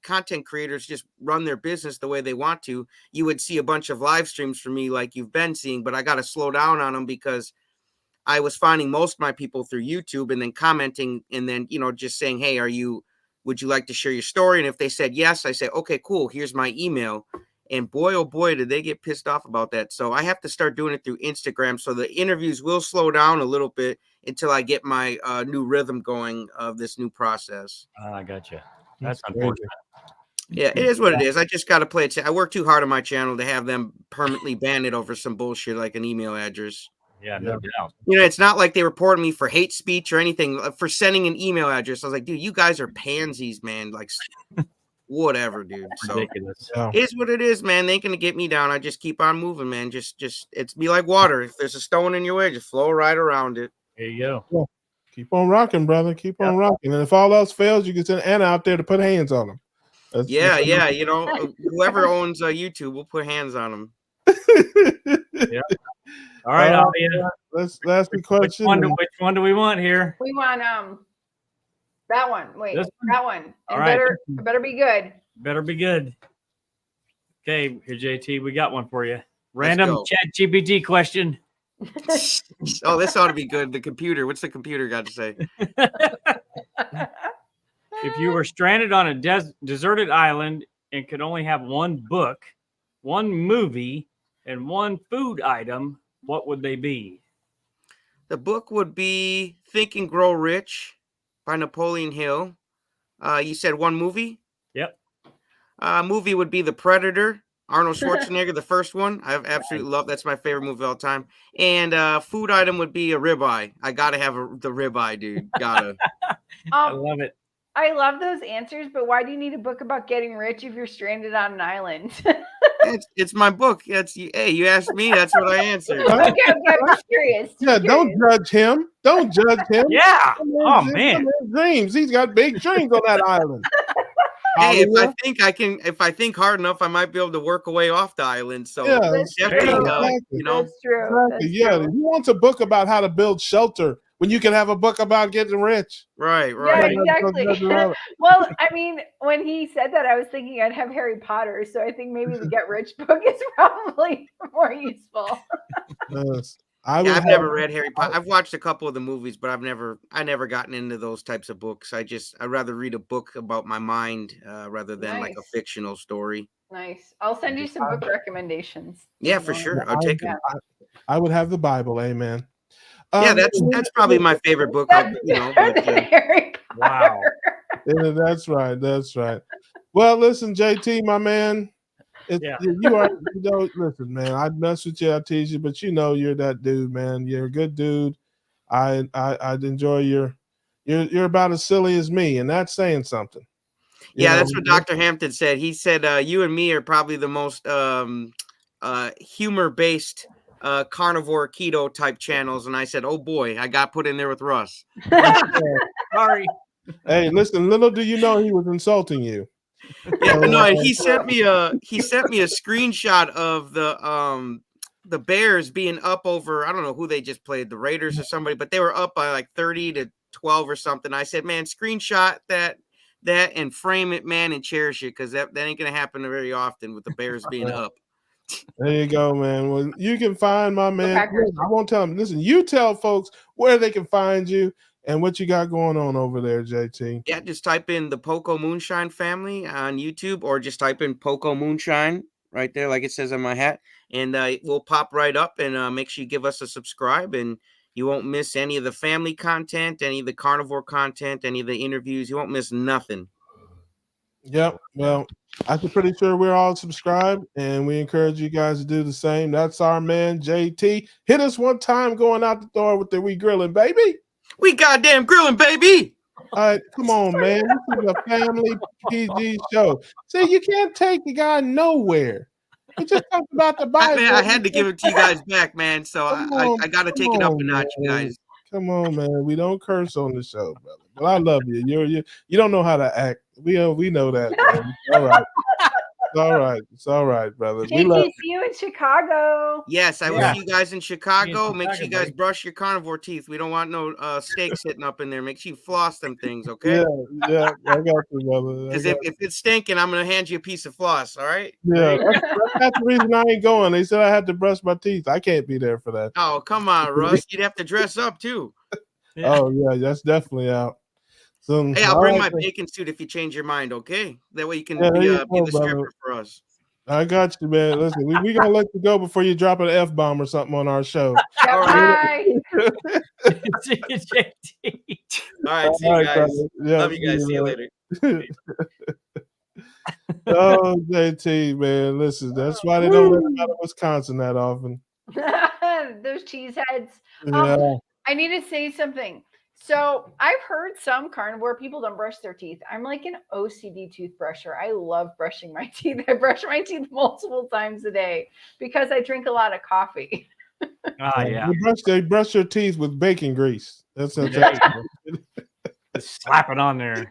content creators just run their business the way they want to, you would see a bunch of live streams from me like you've been seeing. But I got to slow down on them, because I was finding most of my people through YouTube, and then commenting, and then, just saying, hey, would you like to share your story? And if they said yes, I say, okay, cool, here's my email. And boy, oh boy, did they get pissed off about that. So I have to start doing it through Instagram. So the interviews will slow down a little bit until I get my new rhythm going of this new process. I got you. That's unfortunate. Yeah, it is what it is. I just got to play it. I work too hard on my channel to have them permanently ban it over some bullshit like an email address. Yeah, no doubt. It's not like they reported me for hate speech or anything, for sending an email address. I was like, dude, you guys are pansies, man. Like, whatever, dude. So Ridiculous. it is what it is, man. They ain't gonna get me down. I just keep on moving, man. Just it's be like water. If there's a stone in your way, just flow right around it. There you go. Yeah. Keep on rocking, brother. Keep on rocking. And if all else fails, you can send Anna out there to put hands on them. Yeah. Whoever owns YouTube, we'll put hands on them. Yeah. All right, Alia. Let's ask the question. Which one do we want here? We want that one. Wait, that one. All And right. better be good. Better be good. Okay, here, JT, we got one for you. Random Chat GPT question. Oh, this ought to be good. The computer. What's the computer got to say? If you were stranded on a deserted island and could only have one book, one movie, and one food item, what would they be? The book would be Think and Grow Rich by Napoleon Hill. You said one movie? Yep. Movie would be The Predator, Arnold Schwarzenegger, the first one. I absolutely love. That's my favorite movie of all time. And food item would be a ribeye. I gotta have the ribeye, dude. Gotta. I love it. I love those answers, but why do you need a book about getting rich if you're stranded on an island? It's my book. Hey, you asked me. That's what I answered. Okay, I'm just curious. Yeah, don't judge him. Don't judge him. Yeah. Oh man. Dreams. He's got big dreams on that island. Hey, if I think hard enough, I might be able to work a way off the island. So yeah, That's true. That's true. That's yeah. true. Who wants a book about how to build shelter when you can have a book about getting rich? Right. Yeah, exactly. Well, I mean, when he said that, I was thinking I'd have Harry Potter. So I think maybe the Get Rich book is probably more useful. Yes. I've never read Harry Potter. I've watched a couple of the movies, but I never gotten into those types of books. I'd rather read a book about my mind rather than like a fictional story. Nice. I'll send you some book recommendations. Yeah, for sure. I'll take them. I would have the Bible. Amen. Yeah, that's probably my favorite book. Harry Potter. Wow. Yeah, that's right. That's right. Well, listen, JT, my man. You are, listen, man. I mess with you, I tease you, but you're that dude, man. You're a good dude. I'd enjoy you're about as silly as me, and that's saying something. Yeah, that's what Dr. Hampton said. He said you and me are probably the most humor-based carnivore keto type channels, and I said, oh boy, I got put in there with Russ. Sorry. Hey, listen, little do you know he was insulting you. Yeah, no, and he sent me a screenshot of the Bears being up over, I don't know who they just played, the Raiders or somebody, but they were up by like 30-12 or something. I said, man, screenshot that and frame it, man, and cherish it, because that ain't gonna happen very often with the Bears being up. There you go, man. Well, you can find my man. I won't tell them. Listen, you tell folks where they can find you and what you got going on over there, JT. Yeah, just type in the Poco Moonshine family on YouTube, or just type in Poco Moonshine right there, like it says on my hat, and it will pop right up. And make sure you give us a subscribe, and you won't miss any of the family content, any of the carnivore content, any of the interviews. You won't miss nothing. Yep. Well, I'm pretty sure we're all subscribed, and we encourage you guys to do the same. That's our man, JT. Hit us one time going out the door with the We Grilling, baby. We goddamn grilling, baby. All right, come on, man. This is a family PG show. See, you can't take the guy nowhere. We just talked about the Bible. I had to give it to you guys back, man. So I got to take it up a notch, you guys. Come on, man. We don't curse on the show, brother. But I love you. You don't know how to act. We know that, man. All right. all right. It's all right, brother. We JT, love see you in Chicago. Yes, I will Yeah. see you guys in Chicago. Make sure Chicago, you guys buddy. brush your carnivore teeth. We don't want no steaks sitting up in there. Make sure you floss them things, you. okay? Yeah, I got you, brother. I Because got if it's stinking, I'm gonna hand you a piece of floss. All right? Yeah, that's the reason I ain't going. They said I had to brush my teeth. I can't be there for that. Oh, come on, Russ. You'd have to dress up too. Yeah. Oh yeah, that's definitely out. So Hey, I'll all bring right, my bacon suit if you change your mind, okay? That way you can Yeah, there be, you be go, the brother. stripper for us. I got you, man. Listen, we gonna let you go before you drop an F-bomb or something on our show. All right. Bye. See you, JT. All right, see you guys. brother. Yeah, Love you guys. See you man. later. Oh, JT, man. Listen, that's why they don't let him out of Wisconsin that often. Those cheese heads. Yeah. I need to say something. So I've heard some carnivore people don't brush their teeth. I'm like an OCD toothbrusher. I love brushing my teeth. I brush my teeth multiple times a day because I drink a lot of coffee. Yeah. They brush their teeth with bacon grease. That's Just slap it on there.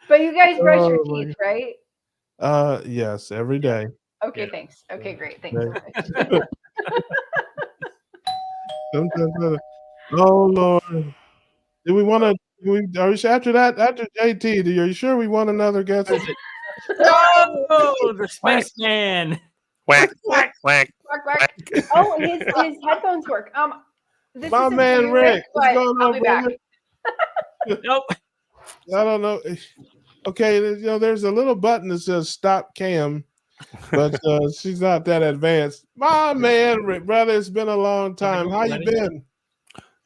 But you guys brush your Oh, my teeth, right? Yes, every day. Okay, Yeah. thanks. Okay, great. Thanks Yeah. so much. Sometimes, oh Lord. Do we want to? Are we after that? After JT, are you sure we want another guest? Oh, the spaceman. Whack, whack, whack. Quack, quack. Oh, his headphones work. This My isn't man Rick, Rick, what's but going I'll on, be back. brother? Nope. I don't know. Okay, there's a little button that says "Stop Cam," but she's not that advanced. My man Rick, brother, it's been a long time. How you been?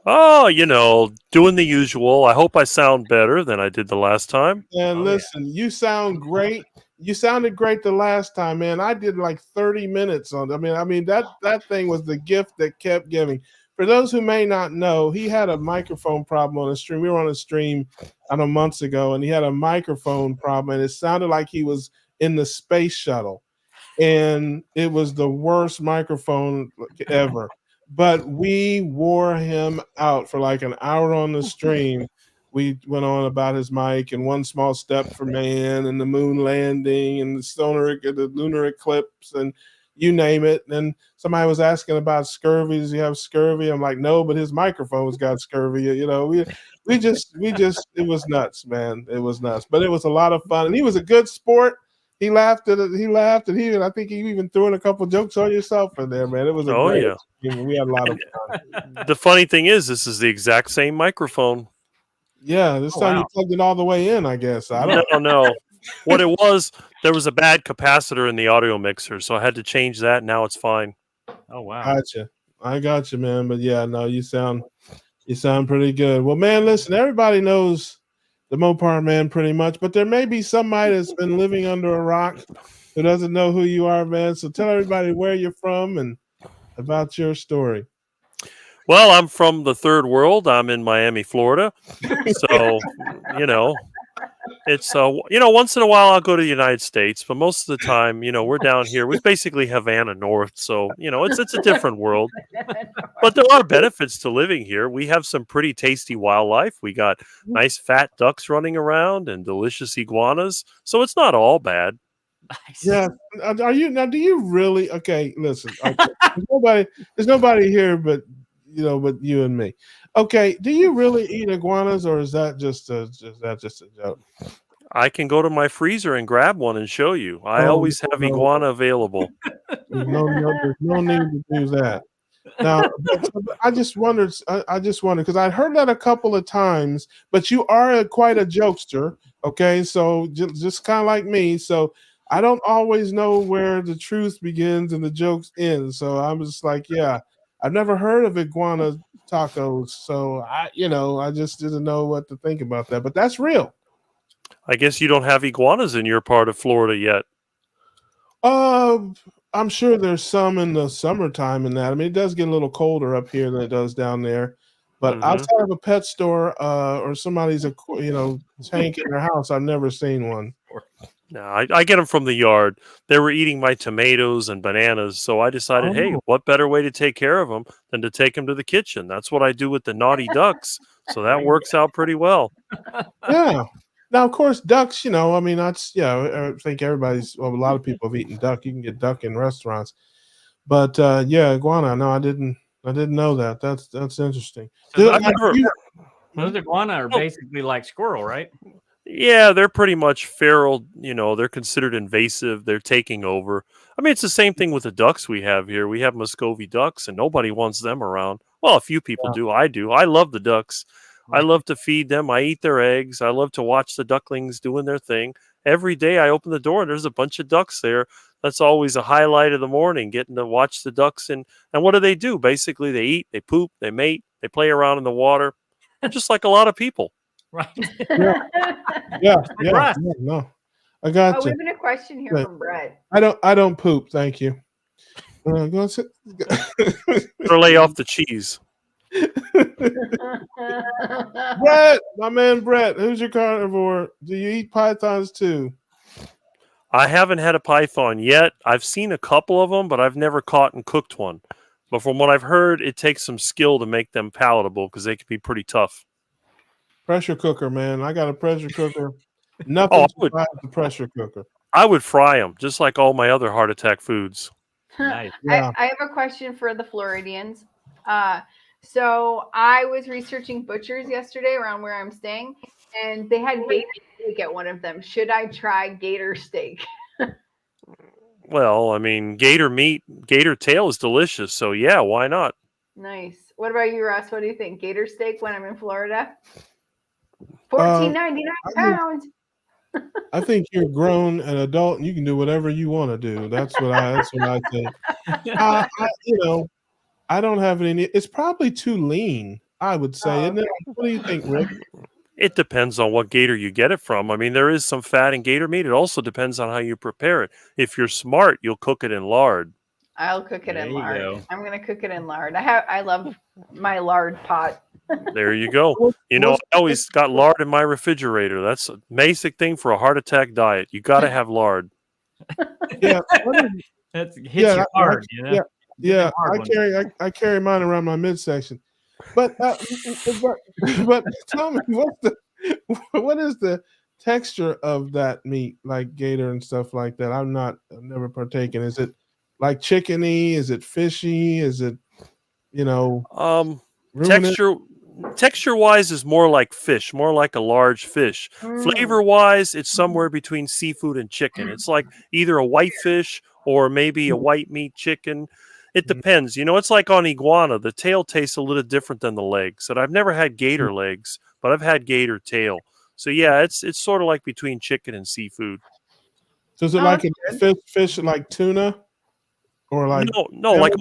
Oh, doing the usual. I hope I sound better than I did the last time. And listen, you sound great. You sounded great the last time, man. I did like 30 minutes on. I mean that thing was the gift that kept giving. For those who may not know, he had a microphone problem on a stream. We were on a stream, I don't know, months ago, and he had a microphone problem, and it sounded like he was in the space shuttle, and it was the worst microphone ever. But we wore him out for like an hour on the stream. We went on about his mic and one small step for man and the moon landing and the lunar eclipse and you name it. And somebody was asking about scurvy. Does he have scurvy? I'm like, no, but his microphone's got scurvy. We just it was nuts, man. It was nuts. But it was a lot of fun. And he was a good sport. He laughed at it. And I think he even threw in a couple jokes on yourself in there, man. It was a great stream. We had a lot of fun. The funny thing is, this is the exact same microphone. Yeah, this time you plugged it all the way in, I guess. I don't know. What it was, there was a bad capacitor in the audio mixer, so I had to change that. Now it's fine. Oh wow. Gotcha. I got you, man. But yeah, no, you sound pretty good. Well, man, listen, everybody knows the Mopar Man pretty much, but there may be somebody that's been living under a rock who doesn't know who you are, man. So tell everybody where you're from and about your story. Well, I'm from the third world. I'm in Miami, Florida. So, it's, once in a while I'll go to the United States, but most of the time, we're down here. We basically Havana North. So, it's a different world, but there are benefits to living here. We have some pretty tasty wildlife. We got nice fat ducks running around and delicious iguanas. So it's not all bad. Nice. Yeah. Do you really? Okay, listen. Okay. There's nobody here but you and me. Okay, do you really eat iguanas, or is that just a joke? I can go to my freezer and grab one and show you. I always have iguana available. There's no need to do that. Now, I just wondered because I heard that a couple of times. But you are quite a jokester, okay? So just kind of like me. So I don't always know where the truth begins and the jokes end. So I'm just like, yeah. I've never heard of iguana tacos, so I just didn't know what to think about that. But that's real. I guess you don't have iguanas in your part of Florida yet. I'm sure there's some in the summertime in that. I mean, it does get a little colder up here than it does down there. But outside of a pet store or somebody's tank in their house, I've never seen one. No, I get them from the yard. They were eating my tomatoes and bananas, so I decided, hey, what better way to take care of them than to take them to the kitchen? That's what I do with the naughty ducks, so that works out pretty well. Yeah. Now, of course, ducks. I mean, that's I think a lot of people have eaten duck. You can get duck in restaurants, but iguana. No, I didn't know that. That's interesting. So I've never. those iguana are basically like squirrel, right? Yeah, they're pretty much feral. They're considered invasive. They're taking over. I mean, it's the same thing with the ducks we have here. We have Muscovy ducks, and nobody wants them around. Well, a few people do. I do. I love the ducks. I love to feed them. I eat their eggs. I love to watch the ducklings doing their thing. Every day I open the door and there's a bunch of ducks there. That's always a highlight of the morning, getting to watch the ducks. And what do? Basically, they eat, they poop, they mate, they play around in the water, just like a lot of people. Right. Yeah. Right. No, I got we you. have a question here from Brett. I don't poop. Thank you. Go sit. Or lay off the cheese. Brett, my man Brett, who's your carnivore? Do you eat pythons too? I haven't had a python yet. I've seen a couple of them, but I've never caught and cooked one. But from what I've heard, it takes some skill to make them palatable because they can be pretty tough. Pressure cooker, man. I got a pressure cooker. Nothing survives the pressure cooker. I would fry them, just like all my other heart attack foods. Nice. Yeah. I have a question for the Floridians. So I was researching butchers yesterday around where I'm staying, and they had gator steak at one of them. Should I try gator steak? Well, I mean, gator meat, gator tail is delicious. So yeah, why not? Nice. What about you, Russ? What do you think? Gator steak when I'm in Florida? $14.99 pounds. I think you're grown and adult, and you can do whatever you want to do. That's what I think. I don't have any. It's probably too lean, I would say. Isn't it? What do you think, Rick? It depends on what gator you get it from. I mean, there is some fat in gator meat. It also depends on how you prepare it. If you're smart, you'll cook it in lard. I'll cook it There in you lard. go. I'm gonna cook it in lard. I love my lard pot. There you go. I always got lard in my refrigerator. That's a basic thing for a heart attack diet. You got to have lard. Yeah, That hits you hard, you know? yeah. Hard one. I carry mine around my midsection. But tell me, what is the texture of that meat, like gator and stuff like that? I've never partaken. Is it like chickeny? Is it fishy? Is it Texture wise is more like fish, more like a large fish. Flavor wise, it's somewhere between seafood and chicken. It's like either a white fish or maybe a white meat chicken. It depends. It's like on iguana. The tail tastes a little different than the legs. And I've never had gator legs, but I've had gator tail. So yeah, it's sort of like between chicken and seafood. So is it like a fish like tuna? Or like no, like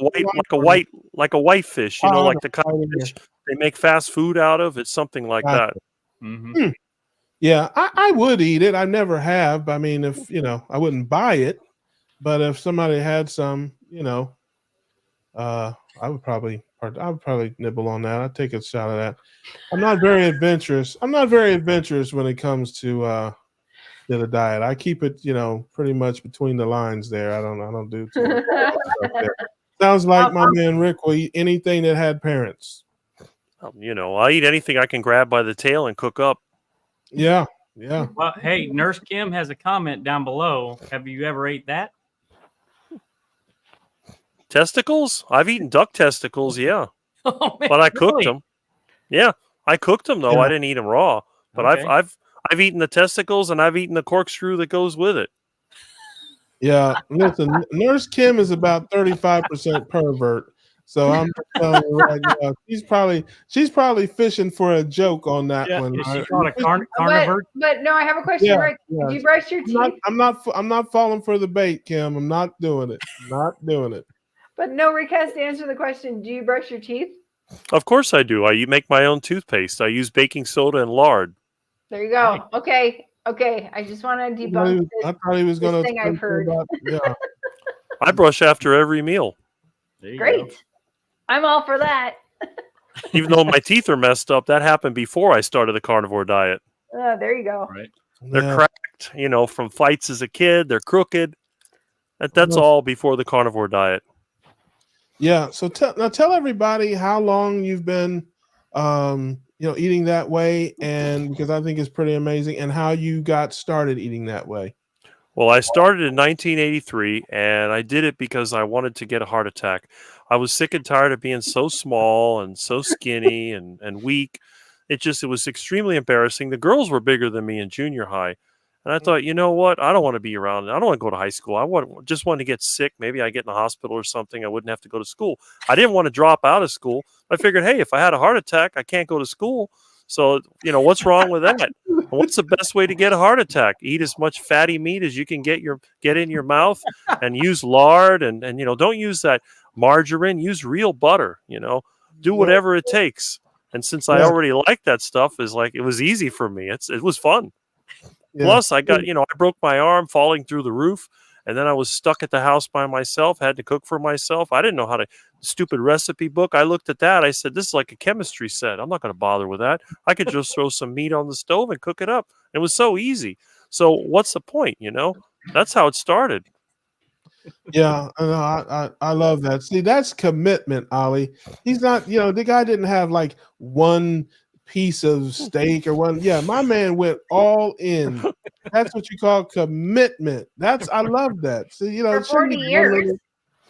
a white fish, like the kind of fish they make fast food out of. It's something like that. Mm-hmm. Yeah, I would eat it. I never have. I mean, if I wouldn't buy it, but if somebody had some, I would probably nibble on that. I'd take a shot of that. I'm not very adventurous when it comes to the diet. I keep it, pretty much between the lines there. I don't do too much stuff there. Sounds like my man Rick will eat anything that had parents. I eat anything I can grab by the tail and cook up. Yeah. Well, hey, Nurse Kim has a comment down below. Have you ever ate that? Testicles? I've eaten duck testicles, yeah. Oh, man, but I cooked really? them. Yeah, I cooked them though. Yeah. I didn't eat them raw. But Okay. I've eaten the testicles and I've eaten the corkscrew that goes with it. Yeah. Listen, Nurse Kim is about 35% pervert. So I'm just telling you right now, she's probably fishing for a joke on that one. Is she called a carnivore? But no, I have a question. Yeah, Right? yeah. Did you brush your teeth? I'm not falling for the bait, Kim. I'm not doing it. Not doing it. But no, Rick has to answer the question. Do you brush your teeth? Of course I do. I make my own toothpaste. I use baking soda and lard. There you go. Right. Okay. I just want to debunk I thought he was going to. thing I've heard. Yeah. I brush after every meal. There you Great. go. I'm all for that. Even though my teeth are messed up, that happened before I started the carnivore diet. There you go. Right. They're cracked, from fights as a kid. They're crooked. That's all before the carnivore diet. Yeah. So tell everybody how long you've been eating that way, and because I think it's pretty amazing, and how you got started eating that way. Well, I started in 1983, and I did it because I wanted to get a heart attack. I was sick and tired of being so small and so skinny and weak. It was extremely embarrassing. The girls were bigger than me in junior high. And I thought, you know what? I don't want to be around. I don't want to go to high school. Just want to get sick. Maybe I get in the hospital or something. I wouldn't have to go to school. I didn't want to drop out of school. I figured, hey, if I had a heart attack, I can't go to school. So, what's wrong with that? What's the best way to get a heart attack? Eat as much fatty meat as you can get in your mouth, and use lard, and don't use that margarine. Use real butter. Do whatever it takes. And since I already like that stuff, it was easy for me. It was fun. Yeah. Plus, I got I broke my arm falling through the roof, and then I was stuck at the house by myself. Had to cook for myself. I didn't know how to. Stupid recipe book. I looked at that. I said, "This is like a chemistry set. I'm not going to bother with that. I could just throw some meat on the stove and cook it up." It was so easy. So what's the point? That's how it started. Yeah, I love that. See, that's commitment, Ollie. He's not, the guy didn't have like one piece of steak or one. Yeah, my man went all in. That's what you call commitment. I love that. See, for 40 years.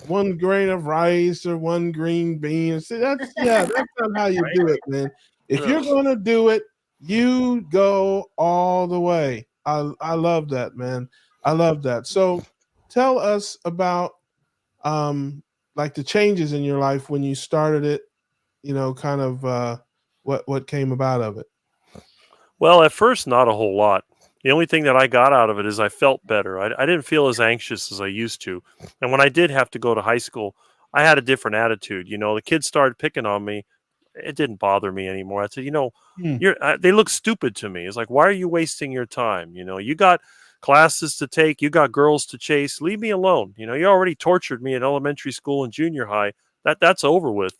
One grain of rice or one green bean. See, that's not how you do it, man. If you're going to do it, you go all the way. I love that, man. I love that. So tell us about like the changes in your life when you started it, kind of what came about of it. Well, at first, not a whole lot. The only thing that I got out of it is I felt better. I didn't feel as anxious as I used to. And when I did have to go to high school, I had a different attitude. The kids started picking on me. It didn't bother me anymore. I said, they look stupid to me. It's like, why are you wasting your time? You got classes to take. You got girls to chase. Leave me alone. You already tortured me in elementary school and junior high. That's over with.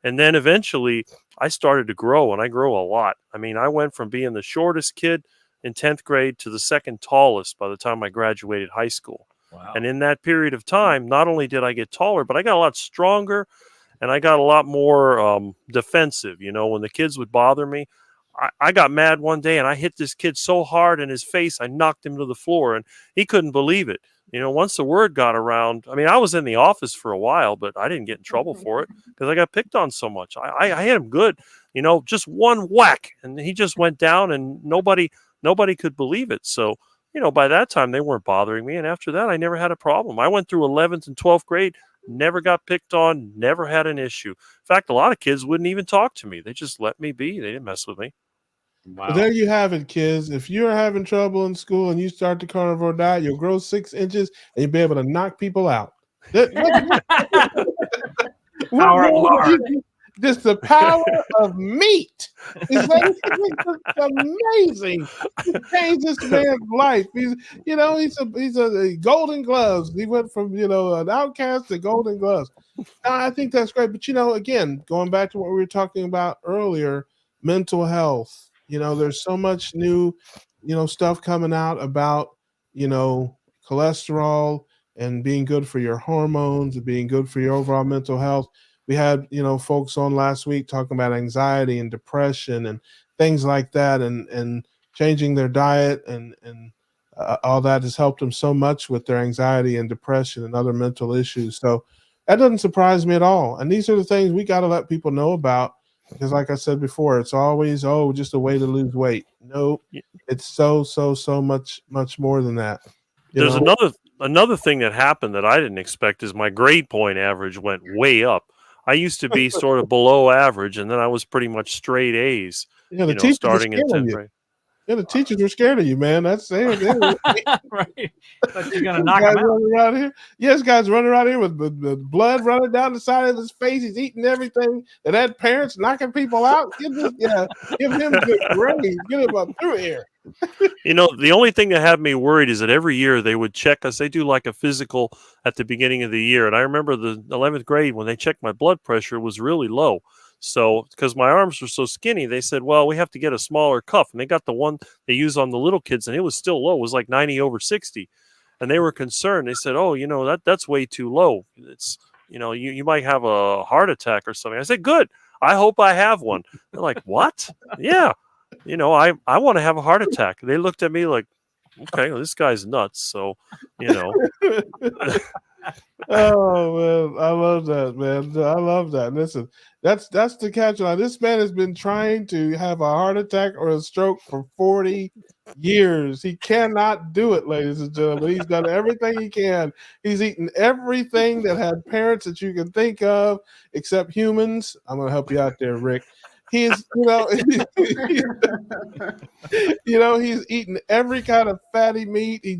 And then eventually I started to grow, and I grew a lot. I mean, I went from being the shortest kid in 10th grade to the second tallest by the time I graduated high school. Wow. And in that period of time, not only did I get taller, but I got a lot stronger, and I got a lot more defensive. When the kids would bother me, I got mad one day, and I hit this kid so hard in his face, I knocked him to the floor, and he couldn't believe it. Once the word got around, I mean, I was in the office for a while, but I didn't get in trouble for it because I got picked on so much. I hit him good, just one whack, and he just went down, and nobody could believe it. So, by that time, they weren't bothering me. And after that, I never had a problem. I went through 11th and 12th grade, never got picked on, never had an issue. In fact, a lot of kids wouldn't even talk to me. They just let me be. They didn't mess with me. Wow. So there you have it, kids. If you're having trouble in school and you start the carnivore diet, you'll grow 6 inches and you'll be able to knock people out. Just the power of meat. It's amazing. It changed this man's life. He's a Golden Gloves. He went from an outcast to Golden Gloves. I think that's great. But again, going back to what we were talking about earlier, mental health. There's so much new, stuff coming out about cholesterol and being good for your hormones and being good for your overall mental health. We had, folks on last week talking about anxiety and depression and things like that, and changing their diet and all that has helped them so much with their anxiety and depression and other mental issues. So that doesn't surprise me at all. And these are the things we got to let people know about, because like I said before, it's always, just a way to lose weight. No, it's so much more than that. There's another thing that happened that I didn't expect is my grade point average went way up. I used to be sort of below average, and then I was pretty much straight A's. Yeah, the teachers starting in 10th grade. Yeah, the teachers were scared of you, man. That's it. Right. But you're gonna knock him out. Around here. Yes, guys running around here with blood running down the side of his face. He's eating everything. And had parents knocking people out. Give him good grades. Get him up through here. The only thing that had me worried is that every year they would check us. They do like a physical at the beginning of the year. And I remember the 11th grade when they checked my blood pressure was really low. So because my arms were so skinny, they said, well, we have to get a smaller cuff. And they got the one they use on the little kids, and it was still low. It was like 90/60. And they were concerned. They said, oh, that's way too low. It's, you might have a heart attack or something. I said, good. I hope I have one. They're like, what? Yeah. I want to have a heart attack. They looked at me like, okay, well, this guy's nuts. So, Oh man, I love that, man. I love that. Listen, that's the catch line. This man has been trying to have a heart attack or a stroke for 40 years. He cannot do it, ladies and gentlemen. He's done everything he can. He's eaten everything that had parents that you can think of, except humans. I'm gonna help you out there, Rick. He's, he's eating every kind of fatty meat. He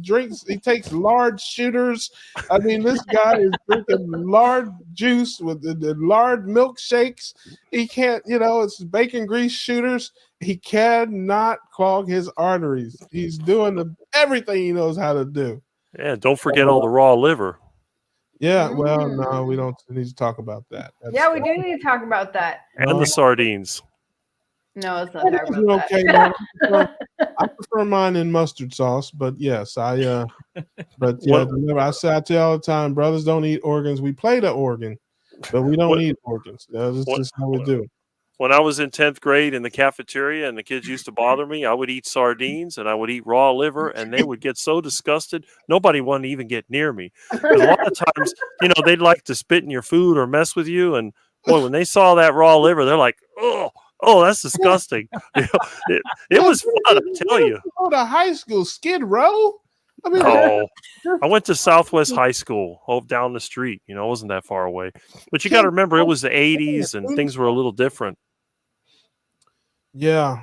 takes large shooters. I mean, this guy is drinking lard juice with the lard milkshakes. He can't, it's bacon grease shooters. He cannot clog his arteries. He's doing everything he knows how to do. Yeah, don't forget all the raw liver. Yeah, well, no, we don't need to talk about that. Yeah, we do need to talk about that. And the sardines. No, let's not talk about okay, that. I prefer mine in mustard sauce, but yes, I say all the time, brothers don't eat organs. We play the organ, but we don't eat organs. That's just how we do it. When I was in 10th grade in the cafeteria and the kids used to bother me, I would eat sardines and I would eat raw liver, and they would get so disgusted. Nobody wanted to even get near me. A lot of times, they'd like to spit in your food or mess with you. And boy, when they saw that raw liver, they're like, oh, that's disgusting. It was fun, I tell you. Go to high school, Skid Row? I mean, I went to Southwest High School, down the street. It wasn't that far away. But you got to remember, it was the 80s and things were a little different. Yeah,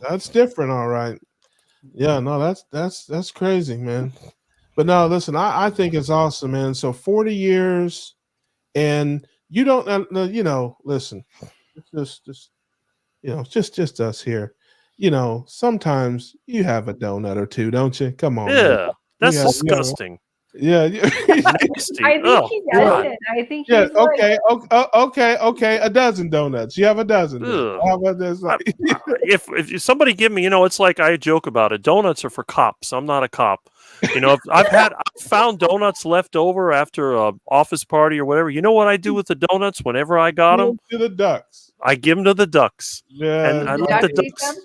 that's different, all right. Yeah, no, that's crazy, man. But no, listen, I think it's awesome, man. So 40 years, and you don't, listen, it's just us here. Sometimes you have a donut or two, don't you? Come on. Yeah, man. That's disgusting. Yeah. Nasty. I think he doesn't. I think he's okay. A dozen donuts. You have a dozen. How about this? If somebody give me, it's like I joke about it. Donuts are for cops. I'm not a cop. I've found donuts left over after a office party or whatever. You know what I do with the donuts whenever I got them? To the ducks. I give them to the ducks. Yeah. And I let the ducks.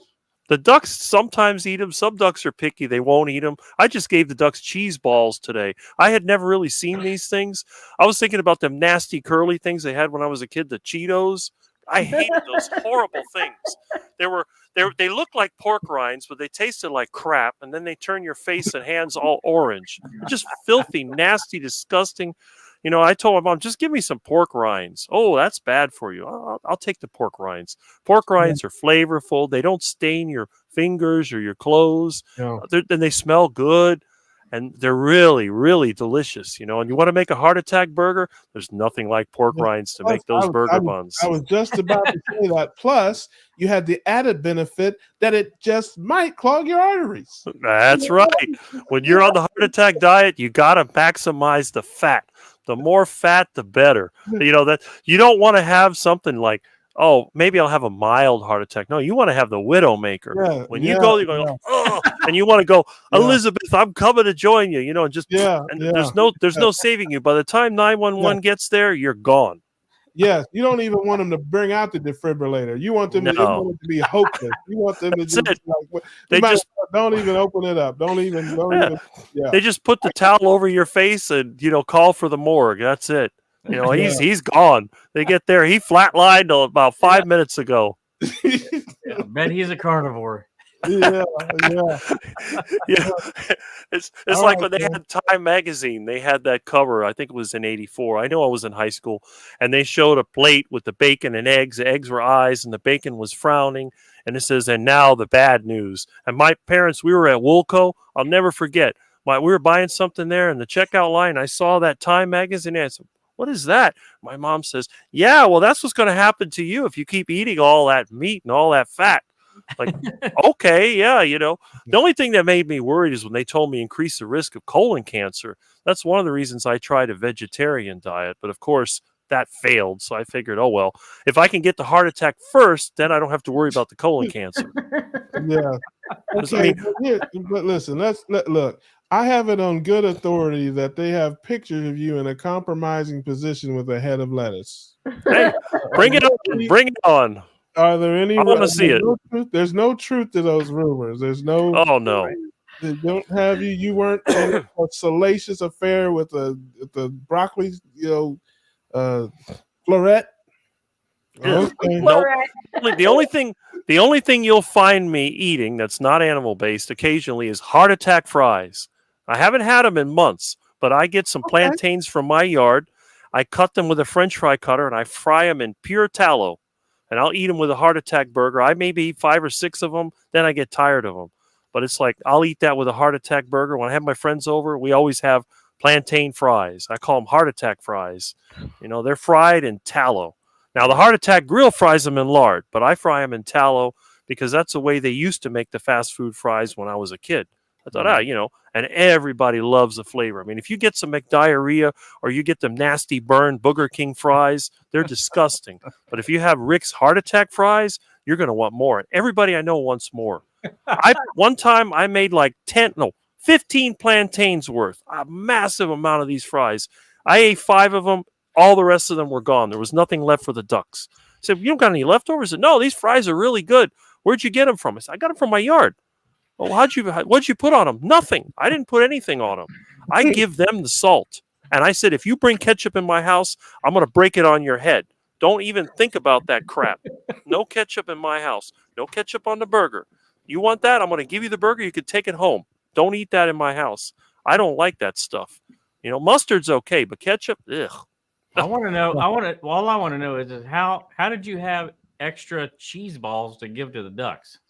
The ducks sometimes eat them. Some ducks are picky. They won't eat them. I just gave the ducks cheese balls today. I had never really seen these things. I was thinking about them nasty curly things they had when I was a kid, the Cheetos. I hated those horrible things. They looked like pork rinds, but they tasted like crap. And then they turn your face and hands all orange. Just filthy, nasty, disgusting. I told my mom, just give me some pork rinds. Oh, that's bad for you. I'll take the pork rinds. Pork rinds are flavorful. They don't stain your fingers or your clothes. Yeah. Then they smell good. And they're really, really delicious, And you want to make a heart attack burger? There's nothing like pork rinds to make those burger buns. I was just about to say that. Plus, you had the added benefit that it just might clog your arteries. That's right. When you're on the heart attack diet, you got to maximize the fat. The more fat, the better. That you don't want to have something like, oh, maybe I'll have a mild heart attack. No, you want to have the Widowmaker. Yeah, when you go, you're going, oh, and you want to go, Elizabeth, I'm coming to join you. And just there's no saving you. By the time 911 gets there, you're gone. Yes, you don't even want them to bring out the defibrillator. You want them to be hopeless. You want them to don't even open it up. Don't even. Yeah. They just put the towel over your face and call for the morgue. That's it. He's gone. They get there. He flatlined about 5 minutes ago. I bet he's a carnivore. Yeah. It's like when they had Time magazine, they had that cover. I think it was in '84. I know I was in high school, and they showed a plate with the bacon and eggs. The eggs were eyes, and the bacon was frowning. And it says, "And now the bad news." And my parents, we were at Woolco. I'll never forget. We were buying something there, in the checkout line, I saw that Time magazine. And I said, "What is that?" My mom says, "Yeah, well, that's what's going to happen to you if you keep eating all that meat and all that fat." Like, okay, yeah, The only thing that made me worried is when they told me increase the risk of colon cancer. That's one of the reasons I tried a vegetarian diet. But of course, that failed. So I figured, oh, well, if I can get the heart attack first, then I don't have to worry about the colon cancer. Yeah. Okay, but listen, look. I have it on good authority that they have pictures of you in a compromising position with a head of lettuce. Hey, bring it on. Bring it on. Are there any? I want to see it. There's no truth to those rumors. There's no. Oh no. They don't have you. You weren't in a salacious affair with the broccoli, floret. Okay. Nope. The only thing you'll find me eating that's not animal based occasionally is heart attack fries. I haven't had them in months, but I get some plantains from my yard. I cut them with a French fry cutter and I fry them in pure tallow. And I'll eat them with a heart attack burger. I maybe eat 5 or 6 of them, then I get tired of them. But it's like I'll eat that with a heart attack burger. When I have my friends over, we always have plantain fries. I call them heart attack fries. They're fried in tallow. Now, the heart attack grill fries them in lard, but I fry them in tallow because that's the way they used to make the fast food fries when I was a kid. I thought, and everybody loves the flavor. I mean, if you get some McDiarrhea or you get them nasty burned Booger King fries, they're disgusting. But if you have Rick's heart attack fries, you're going to want more. And everybody I know wants more. One time I made like 15 plantains worth, a massive amount of these fries. I ate 5 of them. All the rest of them were gone. There was nothing left for the ducks. I said, "You don't got any leftovers?" I said, "No, these fries are really good. Where'd you get them from?" I said, "I got them from my yard." "Well, what'd you put on them?" "Nothing. I didn't put anything on them. I give them the salt." And I said, "If you bring ketchup in my house, I'm going to break it on your head. Don't even think about that crap. No ketchup in my house. No ketchup on the burger. You want that? I'm going to give you the burger. You can take it home. Don't eat that in my house. I don't like that stuff. Mustard's okay, but ketchup, ugh." I want to know. All I want to know is how did you have extra cheese balls to give to the ducks?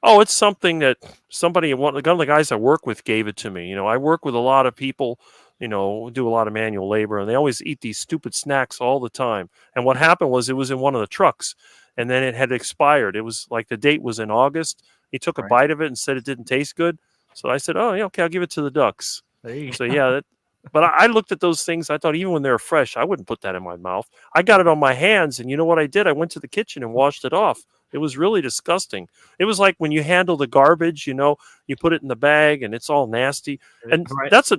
Oh, it's something that one of the guys I work with gave it to me. I work with a lot of people, do a lot of manual labor, and they always eat these stupid snacks all the time. And what happened was it was in one of the trucks, and then it had expired. It was like the date was in August. He took a bite of it and said it didn't taste good. So I said, "Oh, yeah, okay, I'll give it to the ducks." So yeah, but I looked at those things. I thought even when they were fresh, I wouldn't put that in my mouth. I got it on my hands, and you know what I did? I went to the kitchen and washed it off. It was really disgusting. It was like when you handle the garbage, you put it in the bag and it's all nasty. And that's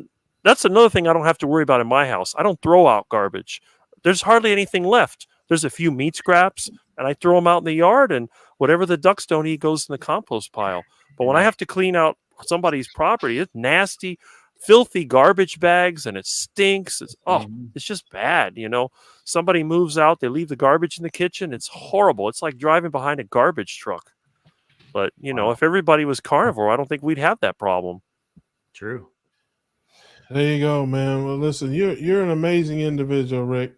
another thing I don't have to worry about in my house. I don't throw out garbage. There's hardly anything left. There's a few meat scraps, and I throw them out in the yard, and whatever the ducks don't eat goes in the compost pile. But when I have to clean out somebody's property, it's nasty, filthy garbage bags, and it stinks. It's just bad. Somebody moves out, they leave the garbage in the kitchen. It's horrible. It's like driving behind a garbage truck. But if everybody was carnivore, I don't think we'd have that problem. True. There you go, man. Well, listen, you're an amazing individual, Rick.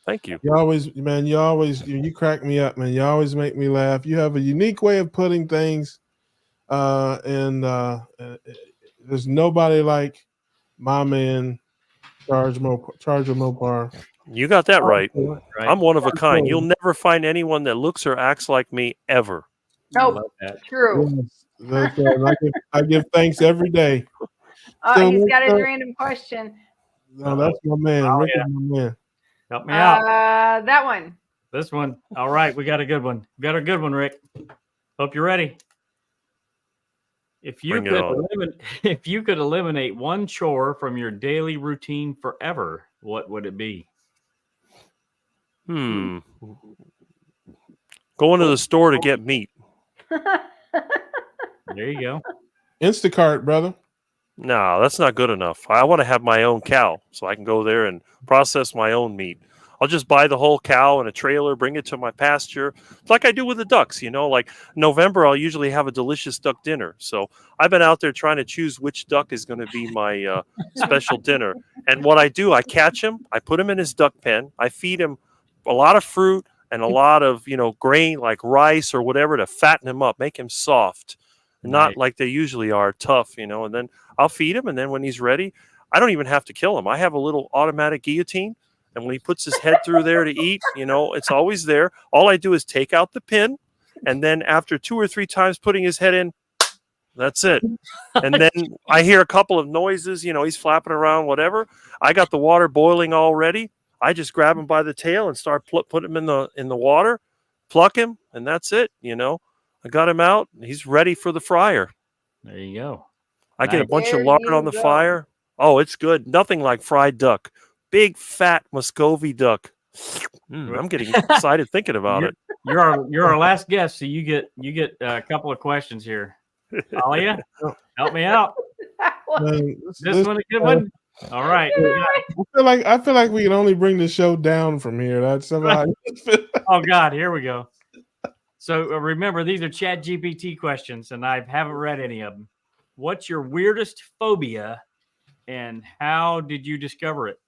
Thank you. You crack me up, man. You always make me laugh. You have a unique way of putting things, and there's nobody like my man, Charger Mopar. You got that right. I'm one of a kind. You'll never find anyone that looks or acts like me ever. Nope. True. Yes, I give thanks every day. He's got a random question. No, that's my man. Rick is my man. Help me out. That one. This one. All right, we got a good one. Rick. Hope you're ready. If you could eliminate one chore from your daily routine forever, what would it be? Going to the store to get meat. There you go. Instacart, brother. No, that's not good enough. I want to have my own cow so I can go there and process my own meat. I'll just buy the whole cow in a trailer, bring it to my pasture. It's like I do with the ducks, like November, I'll usually have a delicious duck dinner. So I've been out there trying to choose which duck is going to be my special dinner. And what I do, I catch him, I put him in his duck pen, I feed him a lot of fruit and a lot of, grain like rice or whatever to fatten him up, make him soft. Not like they usually are, tough, and then I'll feed him. And then when he's ready, I don't even have to kill him. I have a little automatic guillotine. And when he puts his head through there to eat, it's always there. All I do is take out the pin. And then after 2 or 3 times putting his head in, that's it. And then I hear a couple of noises, he's flapping around, whatever. I got the water boiling already. I just grab him by the tail and start put him in the water, pluck him, and that's it. I got him out. He's ready for the fryer. There you go. I get a Nice. bunch of There lard you on the go. fire. Oh, it's good. Nothing like fried duck. Big fat Muscovy duck. I'm getting excited thinking about it. You're our last guest, so you get a couple of questions here. Alia, help me out. Man, This one a good one. All right. I feel like we can only bring the show down from here. That's somehow. Oh God, here we go. So remember, these are Chat GPT questions, and I haven't read any of them. What's your weirdest phobia, and how did you discover it?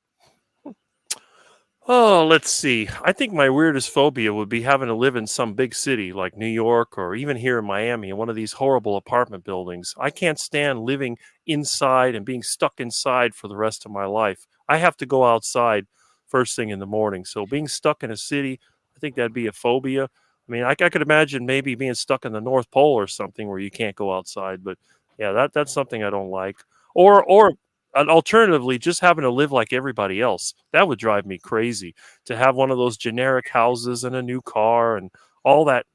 Oh, let's see. I think my weirdest phobia would be having to live in some big city like New York or even here in Miami in one of these horrible apartment buildings. I can't stand living inside and being stuck inside for the rest of my life. I have to go outside first thing in the morning. So being stuck in a city, I think that'd be a phobia. I mean, I could imagine maybe being stuck in the North Pole or something where you can't go outside. But yeah, that's something I don't like. Or and alternatively, just having to live like everybody else. That would drive me crazy to have one of those generic houses and a new car and all that.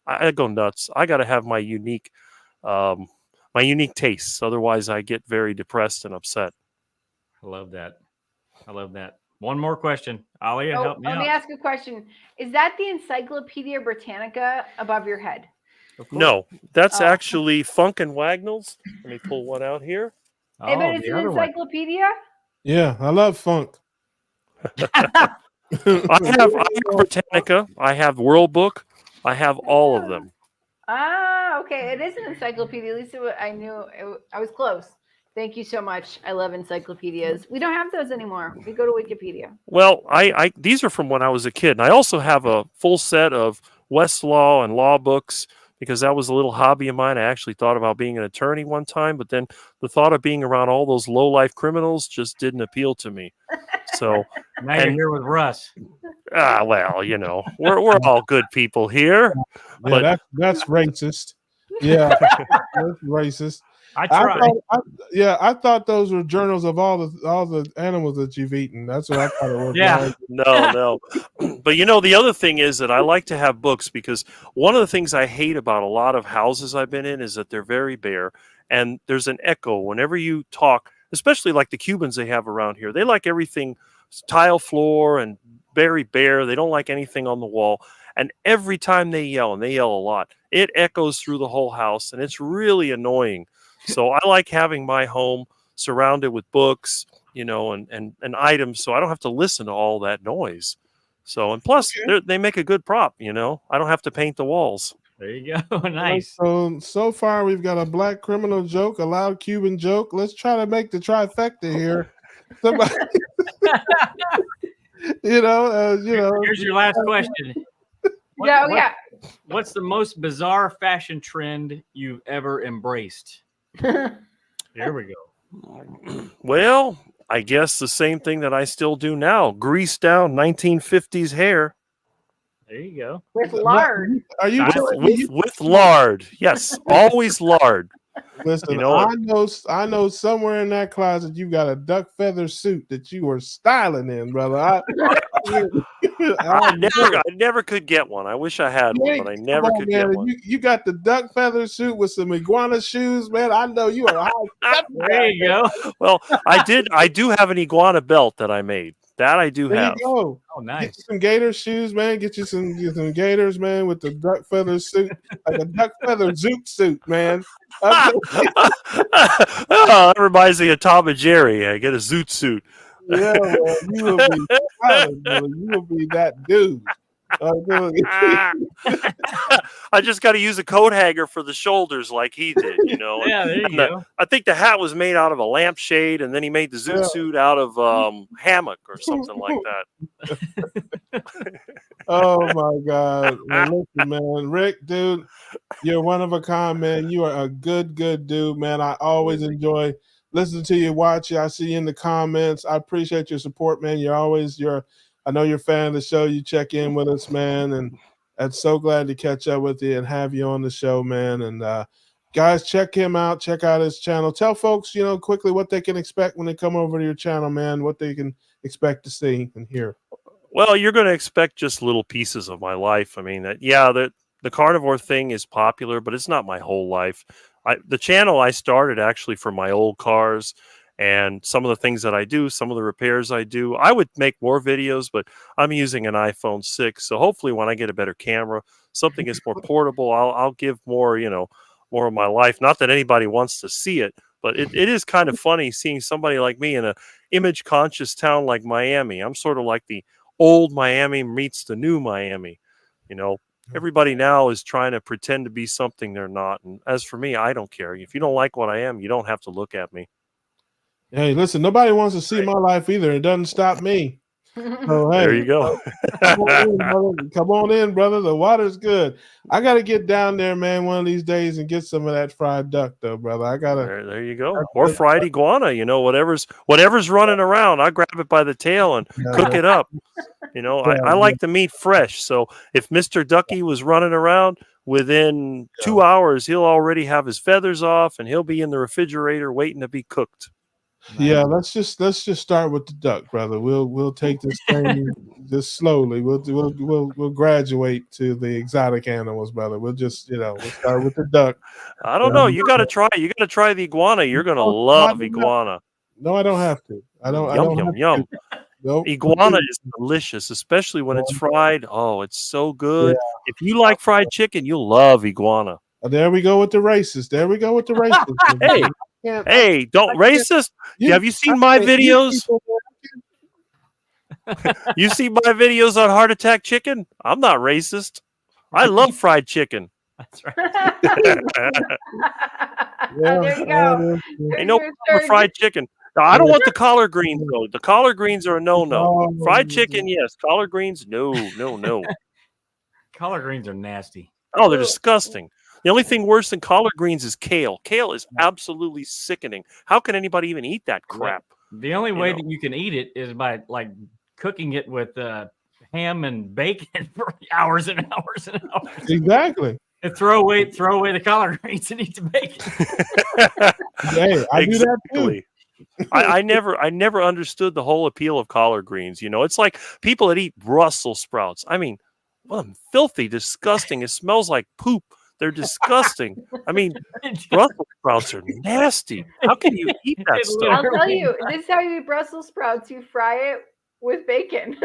I go nuts. I got to have my unique tastes. Otherwise, I get very depressed and upset. I love that. One more question. Alia, help me Let out. me ask a question. Is that the Encyclopedia Britannica above your head? No, that's Oh. actually Funk and Wagnalls. Let me pull one out here. Hey, but Oh, it's the an other one. encyclopedia? Yeah, I love funk. I have Britannica. I have World Book. I have all of them. Ah, okay. It is an encyclopedia. At least I knew I was close. Thank you so much. I love encyclopedias. We don't have those anymore. We go to Wikipedia. Well, I these are from when I was a kid, and I also have a full set of Westlaw and law books because that was a little hobby of mine. I actually thought about being an attorney one time, but then the thought of being around all those low-life criminals just didn't appeal to me. So Now you're here with Russ. well, we're all good people here. Yeah, But that's racist. Yeah, that's racist. I tried. I thought those were journals of all the animals that you've eaten. That's what I thought it was. Yeah. No. But the other thing is that I like to have books because one of the things I hate about a lot of houses I've been in is that they're very bare and there's an echo whenever you talk, especially like the Cubans they have around here. They like everything tile floor and very bare. They don't like anything on the wall. And every time they yell, and they yell a lot, it echoes through the whole house and it's really annoying. So I like having my home surrounded with books, and items, so I don't have to listen to all that noise. So, and plus, they make a good prop. I don't have to paint the walls. There you go. Nice. So far, we've got a black criminal joke, a loud Cuban joke. Let's try to make the trifecta here. Somebody, Here's your last question. Yeah. What's the most bizarre fashion trend you've ever embraced? Here we go. Well, I guess the same thing that I still do now. Grease down 1950s hair. There you go. With lard. Are you With lard? Yes, always lard. Listen, I know somewhere in that closet you got a duck feather suit that you were styling in, brother. I never could get one. I wish I had one, but I never could get one. You got the duck feather suit with some iguana shoes, man. I know you are high. There you go. Well, I do have an iguana belt that I made. That I do There have. you go. Oh, nice. Get you some gator shoes, man. Get you some gators, man, with the duck feather suit, like a duck feather zoot suit, man. Oh, that reminds me of Tom and Jerry. I get a zoot suit. Yeah, man, you will be solid, brother. You will be that dude. I just got to use a coat hanger for the shoulders like he did, Yeah, there you go. I think the hat was made out of a lampshade, and then he made the zoot suit out of hammock or something like that. Oh my God! Listen, man, Rick, dude, you're one of a kind, man. You are a good dude, man. I always enjoy listening to you, watch you. I see you in the comments. I appreciate your support, man. I know you're a fan of the show. You check in with us, man, and I'm so glad to catch up with you and have you on the show, man. And guys, check him out. Check out his channel. Tell folks, quickly what they can expect when they come over to your channel, man. What they can expect to see and hear. Well, you're going to expect just little pieces of my life. I mean, the carnivore thing is popular, but it's not my whole life. the channel I started actually for my old cars and some of the things that I do, some of the repairs I do. I would make more videos, but I'm using an iPhone 6, so hopefully when I get a better camera, something is more portable, I'll give more, more of my life. Not that anybody wants to see it, but it is kind of funny seeing somebody like me in a image conscious town like Miami. I'm sort of like the old Miami meets the new Miami. Everybody now is trying to pretend to be something they're not. And as for me, I don't care. If you don't like what I am, you don't have to look at me. Hey, listen, nobody wants to see my life either. It doesn't stop me. So, hey, There you go. Come on in, brother. The water's good. I got to get down there, man, one of these days and get some of that fried duck, though, brother. I got to. There you go. Or fried iguana, whatever's running around. I grab it by the tail and cook it up. I like the meat fresh. So if Mr. Ducky was running around, within 2 hours, he'll already have his feathers off and he'll be in the refrigerator waiting to be cooked. Yeah, let's just start with the duck, brother. We'll take this thing just slowly. We'll graduate to the exotic animals, brother. We'll just we'll start with the duck. I don't know. You got to try. You got to try the iguana. You're gonna love iguana. No, I don't have to. I don't. Yum. Nope. Iguana is delicious, especially when it's fried. Oh, it's so good. Yeah. If you like fried chicken, you'll love iguana. There we go with the racist. Hey, don't racist. Have you seen my videos? You see my videos on heart attack chicken? I'm not racist. I love fried chicken. That's right. There you go. Ain't no fried chicken. No, I don't want the collard greens though. The collard greens are a no. Fried chicken, yes. Collard greens, no. Collard greens are nasty. Oh, they're disgusting. The only thing worse than collard greens is kale. Kale is absolutely sickening. How can anybody even eat that crap? The only way that you can eat it is by cooking it with ham and bacon for hours and hours and hours. Exactly. And throw away the collard greens and eat the bacon. Hey, I do that too. I never understood the whole appeal of collard greens. It's like people that eat Brussels sprouts. I mean, filthy, disgusting. It smells like poop. They're disgusting. I mean, Brussels sprouts are nasty. How can you eat that stuff? I'll tell you, this is how you eat Brussels sprouts. You fry it with bacon.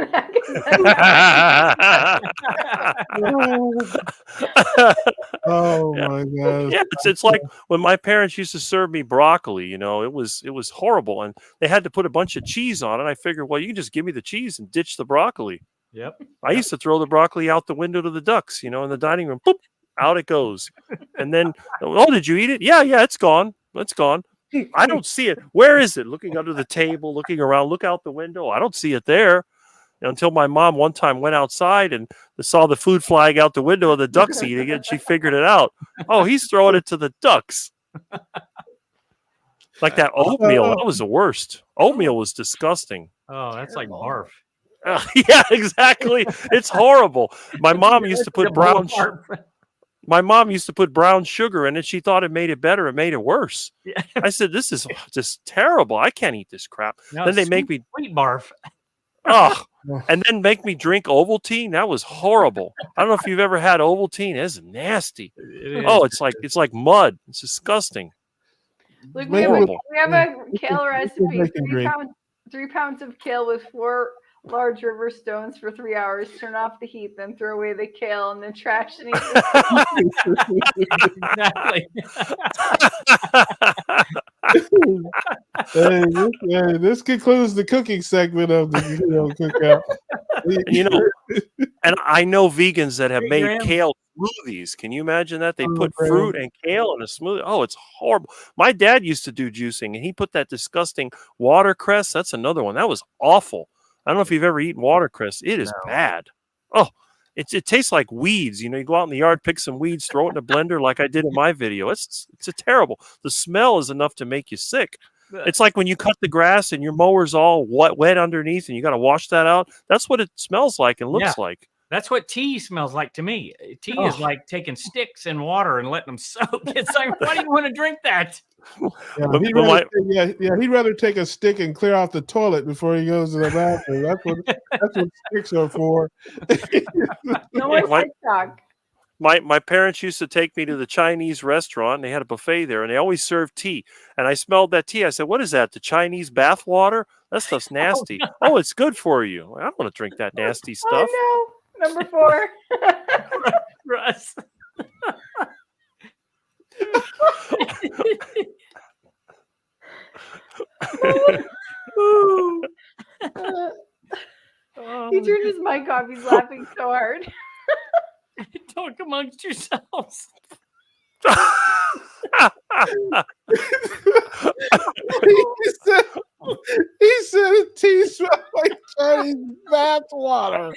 Oh my God. Yeah, it's like when my parents used to serve me broccoli, it was horrible. And they had to put a bunch of cheese on it. I figured, well, you can just give me the cheese and ditch the broccoli. Yep. I used to throw the broccoli out the window to the ducks, in the dining room. Boop, out it goes. And then, did you eat it? Yeah, it's gone. It's gone. I don't see it. Where is it? Looking under the table, looking around, look out the window. I don't see it there. Until my mom one time went outside and saw the food flying out the window of the ducks eating it, and she figured it out. Oh, he's throwing it to the ducks. Like that oatmeal. That was the worst. Oatmeal was disgusting. Oh, that's like barf. Yeah, exactly. It's horrible. My mom used to put brown sugar in it. She thought it made it better. It made it worse. Yeah. I said, this is just terrible. I can't eat this crap. No, then they make me sweet barf. Oh, and then make me drink Ovaltine. That was horrible. I don't know if you've ever had Ovaltine. It's nasty. It's like mud. It's disgusting. Look, we have a kale recipe. 3 pounds of kale with 4 large river stones for 3 hours. Turn off the heat, then throw away the kale and the trash and eat Exactly. This concludes the cooking segment of the cookout. And I know vegans that have made kale smoothies. Can you imagine that? They put fruit and kale in a smoothie. Oh, it's horrible. My dad used to do juicing, and he put that disgusting watercress. That's another one. That was awful. I don't know if you've ever eaten watercress. It is bad. Oh, it tastes like weeds. You go out in the yard, pick some weeds, throw it in a blender like I did in my video. It's a terrible. The smell is enough to make you sick. It's like when you cut the grass and your mower's all wet underneath and you got to wash that out. That's what it smells like and looks like. That's what tea smells like to me. Tea is like taking sticks in water and letting them soak. It's like, why do you want to drink that? He'd rather take a stick and clear out the toilet before he goes to the bathroom. That's what sticks are for. No more TikTok. My parents used to take me to the Chinese restaurant, and they had a buffet there, and they always served tea. And I smelled that tea. I said, "What is that? The Chinese bath water? That stuff's nasty. Oh, it's good for you. I don't want to drink that nasty stuff." Oh no, number 4. Russ. He turned his mic off. He's laughing so hard. Talk amongst yourselves. he said the tea smelled like Chinese bath water.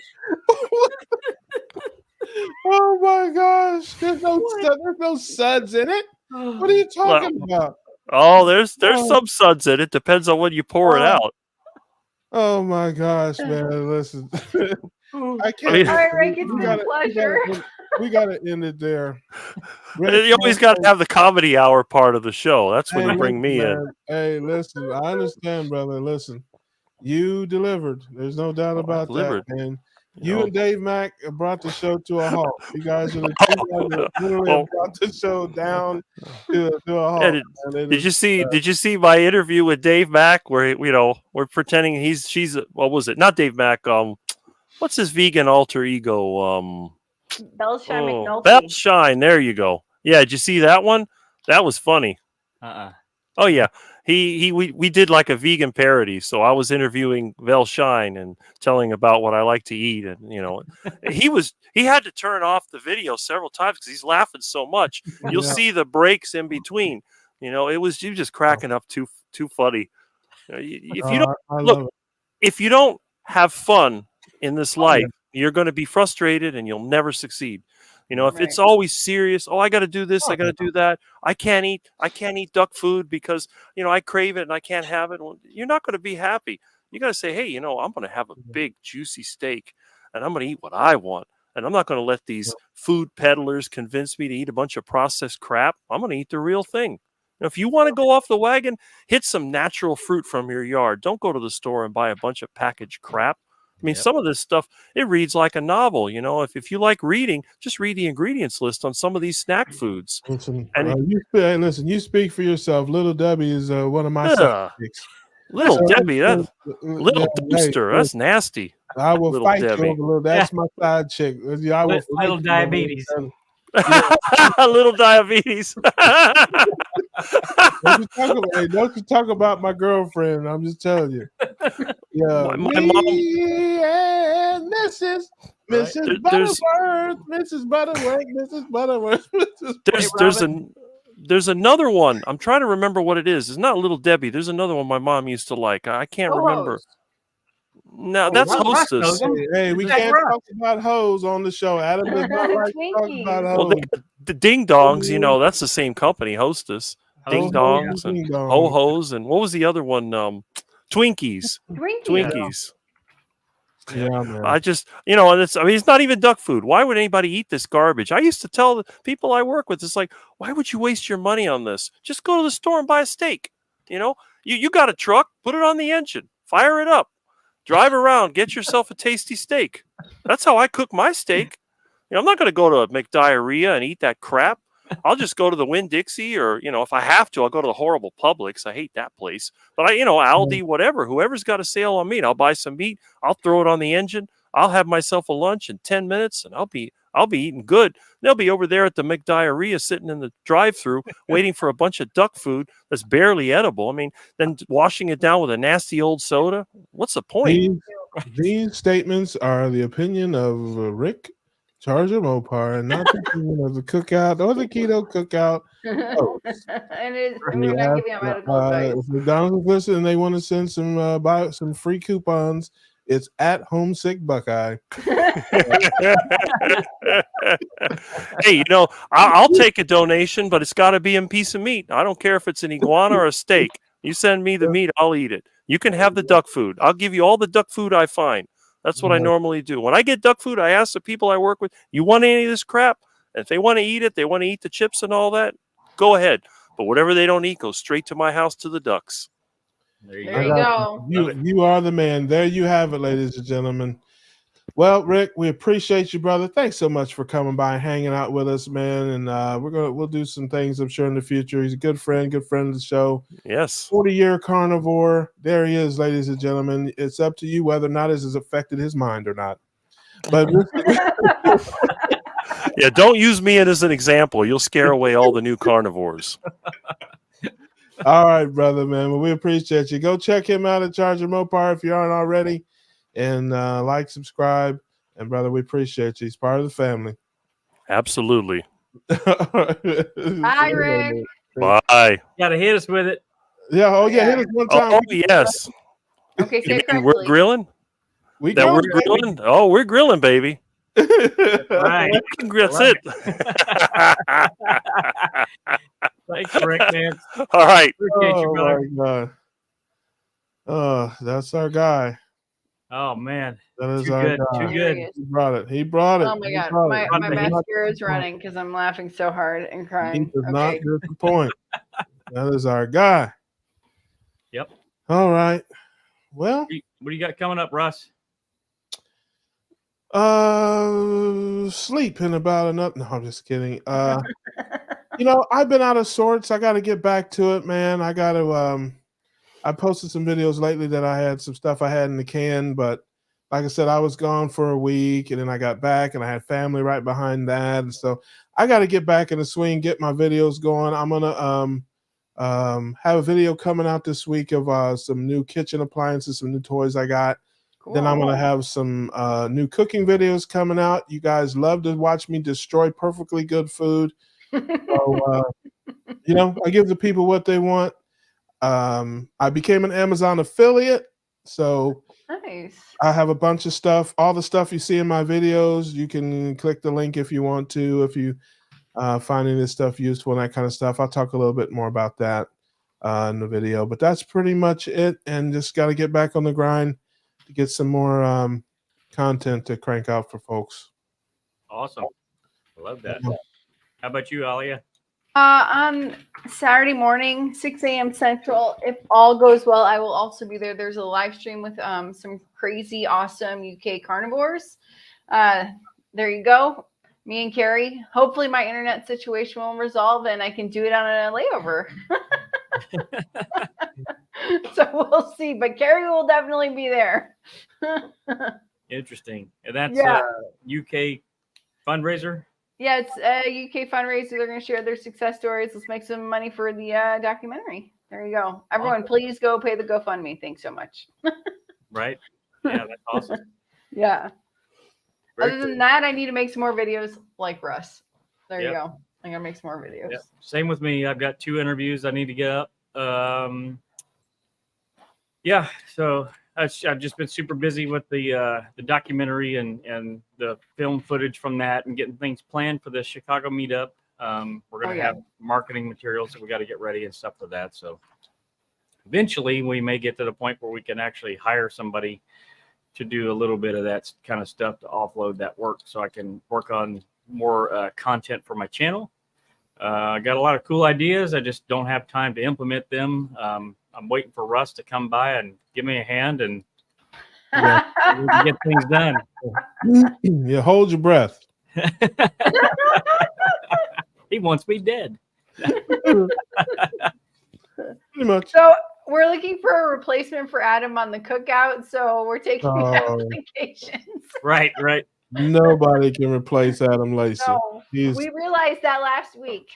Oh my gosh! There's no suds in it. What are you talking about? Oh, there's some suds in it. Depends on when you pour it out. Oh my gosh, man! Listen, I can't. I mean, All right, Rick, it's been a pleasure. We gotta end it there. You always got to have the comedy hour part of the show. That's when you bring me in. Hey, listen, I understand, brother. Listen, you delivered. There's no doubt about that. And you and Dave Mack brought the show to a halt. You guys are the two guys that literally brought the show down to a halt. Did you see? Did you see my interview with Dave Mack, where we're pretending she's what was it? Not Dave Mack. What's his vegan alter ego? Bellshine McNulty. Bellshine. There you go. Yeah, did you see that one? That was funny. Oh yeah. We did like a vegan parody. So I was interviewing Bellshine and telling about what I like to eat, and he had to turn off the video several times because he's laughing so much. You'll see the breaks in between. It was you just cracking up too funny. If you don't have fun in this life, you're going to be frustrated and you'll never succeed. If it's always serious, I got to do this, I got to do that. I can't eat duck food because, I crave it and I can't have it. Well, you're not going to be happy. You got to say, hey, I'm going to have a big juicy steak and I'm going to eat what I want. And I'm not going to let these food peddlers convince me to eat a bunch of processed crap. I'm going to eat the real thing. If you want to go off the wagon, hit some natural fruit from your yard. Don't go to the store and buy a bunch of packaged crap. I mean, some of this stuff, it reads like a novel. If you like reading, just read the ingredients list on some of these snack foods. Listen, you speak for yourself. Little Debbie is one of my sidekicks. Little Debbie, that's little dumpster. That's nasty. I will Little fight Debbie. you over little. That's my side chick. I will Little diabetes. Little diabetes. Don't you talk about my girlfriend. I'm just telling you. Yeah. My mom. And Mrs. Butterworth. There's another one. I'm trying to remember what it is. It's not Little Debbie. There's another one my mom used to like. I can't remember. No, that's Hostess. Hey, we can't talk about hoes on the show. Adam does not like to talk about hoes. Well, the Ding Dongs, that's the same company, Hostess. Ding Dongs and Ho-Hos, and what was the other one? Twinkies. Twinkies. Yeah, man. I just, and it's not even duck food. Why would anybody eat this garbage? I used to tell the people I work with, it's like, why would you waste your money on this? Just go to the store and buy a steak. You got a truck, put it on the engine, fire it up. Drive around, get yourself a tasty steak. That's how I cook my steak. I'm not going to go to McDiarrhea and eat that crap. I'll just go to the Winn-Dixie, or if I have to, I'll go to the horrible Publix. I hate that place. But Aldi, whatever. Whoever's got a sale on meat, I'll buy some meat. I'll throw it on the engine. I'll have myself a lunch in 10 minutes, and I'll be eating good. They'll be over there at the McDiarrhea sitting in the drive-thru waiting for a bunch of duck food that's barely edible. I mean, then washing it down with a nasty old soda. What's the point? These statements are the opinion of Rick Charger Mopar, and not the opinion of the Cookout or the Keto Cookout. And we're not giving out medical advice. If McDonald's is listening and they want to send some buy some free coupons, it's at Homesick Buckeye. Hey, I'll take a donation, but it's got to be a piece of meat. I don't care if it's an iguana or a steak. You send me the meat, I'll eat it. You can have the duck food. I'll give you all the duck food I find. That's what I normally do. When I get duck food, I ask the people I work with, you want any of this crap? And if they want to eat it, they want to eat the chips and all that, go ahead. But whatever they don't eat goes straight to my house to the ducks. There you go. You are the man. There you have it, ladies and gentlemen. Well, Rick, we appreciate you, brother. Thanks so much for coming by and hanging out with us, man. And we'll do some things, I'm sure, in the future. He's a good friend of the show. Yes. 40-year carnivore. There he is, ladies and gentlemen. It's up to you whether or not this has affected his mind or not. But yeah, don't use me as an example. You'll scare away all the new carnivores. All right, brother, man. Well, we appreciate you. Go check him out at Charger Mopar if you aren't already. And like, subscribe. And, brother, we appreciate you. He's part of the family. Absolutely. Bye, Rick. Bye. Gotta hit us with it. Yeah. Oh, yeah. Hit us one time. Oh, yes. Okay, say it You mean we're correctly. grilling? We're grilling? Oh, we're grilling, baby. Right. That's it. Thanks, Rick, man. All right. Appreciate you, brother. My God. Oh, that's our guy. Oh man, That is too our good. guy. Too Here good. he is. He brought it. He brought it. Oh my He god, brought it. my He does mascara is not running because I'm laughing so hard and He crying. does not Okay. disappoint. That is our guy. Yep. All right. Well, What do you got coming up, Russ? sleep in about enough. No, I'm just kidding. I've been out of sorts. I got to get back to it, man. I got to. I posted some videos lately that I had some stuff I had in the can, but like I said, I was gone for a week, and then I got back, and I had family right behind that, and so I got to get back in the swing, get my videos going. I'm gonna have a video coming out this week of some new kitchen appliances, some new toys I got. Cool. Then I'm gonna have some new cooking videos coming out. You guys love to watch me destroy perfectly good food, so I give the people what they want. I became an Amazon affiliate, so Nice. I have a bunch of stuff. All the stuff you see in my videos, you can click the link if you want to. If you find any of this stuff useful and that kind of stuff, I'll talk a little bit more about that in the video. But that's pretty much it, and just got to get back on the grind to get some more content to crank out for folks. Awesome. I love that. How about you, Alia? On Saturday morning, 6 a.m. Central, if all goes well, I will also be there. There's a live stream with some crazy, awesome UK carnivores. There you go. Me and Carrie. Hopefully my internet situation will resolve and I can do it on a layover. So we'll see. But Carrie will definitely be there. Interesting. And that's UK fundraiser? Yeah, it's a UK fundraiser. They're going to share their success stories. Let's make some money for the documentary. There you go. Everyone, please go pay the GoFundMe. Thanks so much. Right? Yeah, that's awesome. Yeah. Very Other cool. than that, I need to make some more videos like Russ. There you Yep. go. I'm going to make some more videos. Yep. Same with me. I've got 2 interviews I need to get up. So I've just been super busy with the documentary and the film footage from that and getting things planned for the Chicago meetup. We're going to have marketing materials that we got to get ready and stuff for that. So eventually we may get to the point where we can actually hire somebody to do a little bit of that kind of stuff to offload that work so I can work on more content for my channel. I got a lot of cool ideas. I just don't have time to implement them. I'm waiting for Russ to come by and give me a hand and we can get things done. Yeah, hold your breath. He wants me dead. Pretty much. So we're looking for a replacement for Adam on the cookout. So we're taking applications. Right. Nobody can replace Adam Lacey. No, He's we realized that last week.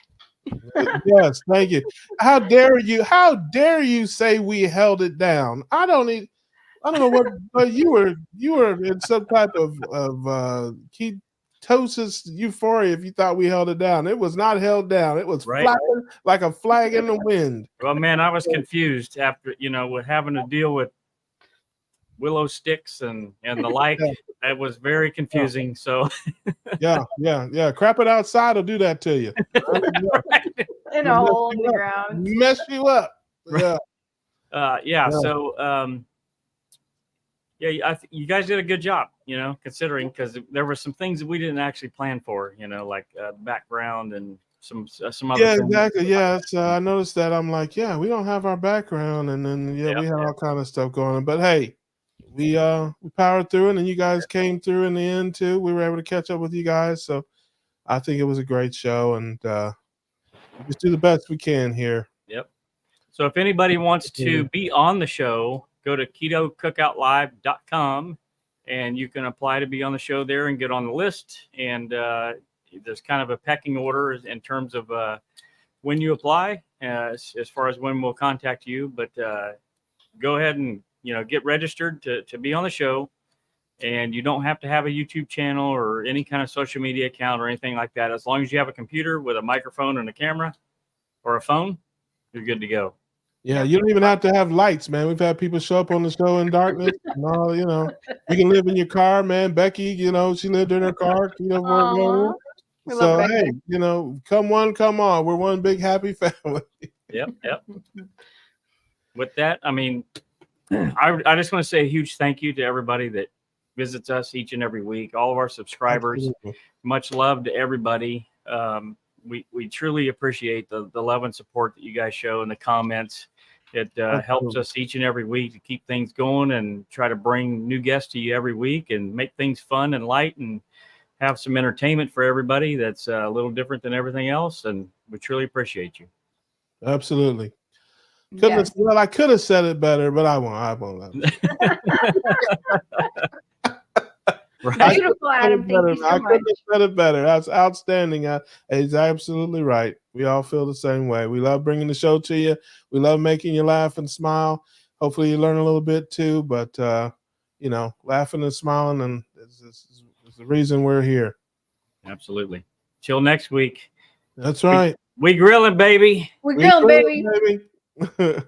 yes, thank you. How dare you? How dare you say we held it down? I don't know what, but you were in some type of ketosis euphoria if you thought we held it down. It was not held down. It was flapping like a flag in the wind. Well, man, I was confused after with having to deal with willow sticks and the like. It was very confusing. So Oh. Yeah. Crap it outside will do that to you. In a hole in the ground. Mess you up. Yeah. So you guys did a good job, considering, because there were some things that we didn't actually plan for, like background and some other Yeah, things. exactly. Yeah, I noticed that. I'm like, we don't have our background, and then we had all kind of stuff going on. But hey, we powered through it, and you guys came through in the end too. We were able to catch up with you guys, so I think it was a great show, and we just do the best we can here. Yep. So if anybody wants to be on the show, go to KetoCookoutLive.com, and you can apply to be on the show there and get on the list. And there's kind of a pecking order in terms of when you apply, as far as when we'll contact you. But go ahead and get registered to be on the show. And you don't have to have a YouTube channel or any kind of social media account or anything like that. As long as you have a computer with a microphone and a camera or a phone, you're good to go. Yeah, you don't even have to have lights, man. We've had people show up on the show in darkness. And all, you can live in your car, man. Becky, she lived in her car. So hey, come one, come on. We're one big happy family. Yep. With that, I mean, I just want to say a huge thank you to everybody that visits us each and every week. All of our subscribers. Absolutely. Much love to everybody. We truly appreciate the love and support that you guys show in the comments. It helps us each and every week to keep things going and try to bring new guests to you every week and make things fun and light and have some entertainment for everybody that's a little different than everything else. And we truly appreciate you. Absolutely. Yes. Well, I could have said it better, but I won't. Right. Beautiful, Adam. Thank you so I much. couldn't have said it better. That's outstanding. He's absolutely right. We all feel the same way. We love bringing the show to you. We love making you laugh and smile. Hopefully you learn a little bit too, but laughing and smiling and is the reason we're here. Absolutely. Till next week. That's right. We grilling, baby. We're grilling, baby. baby.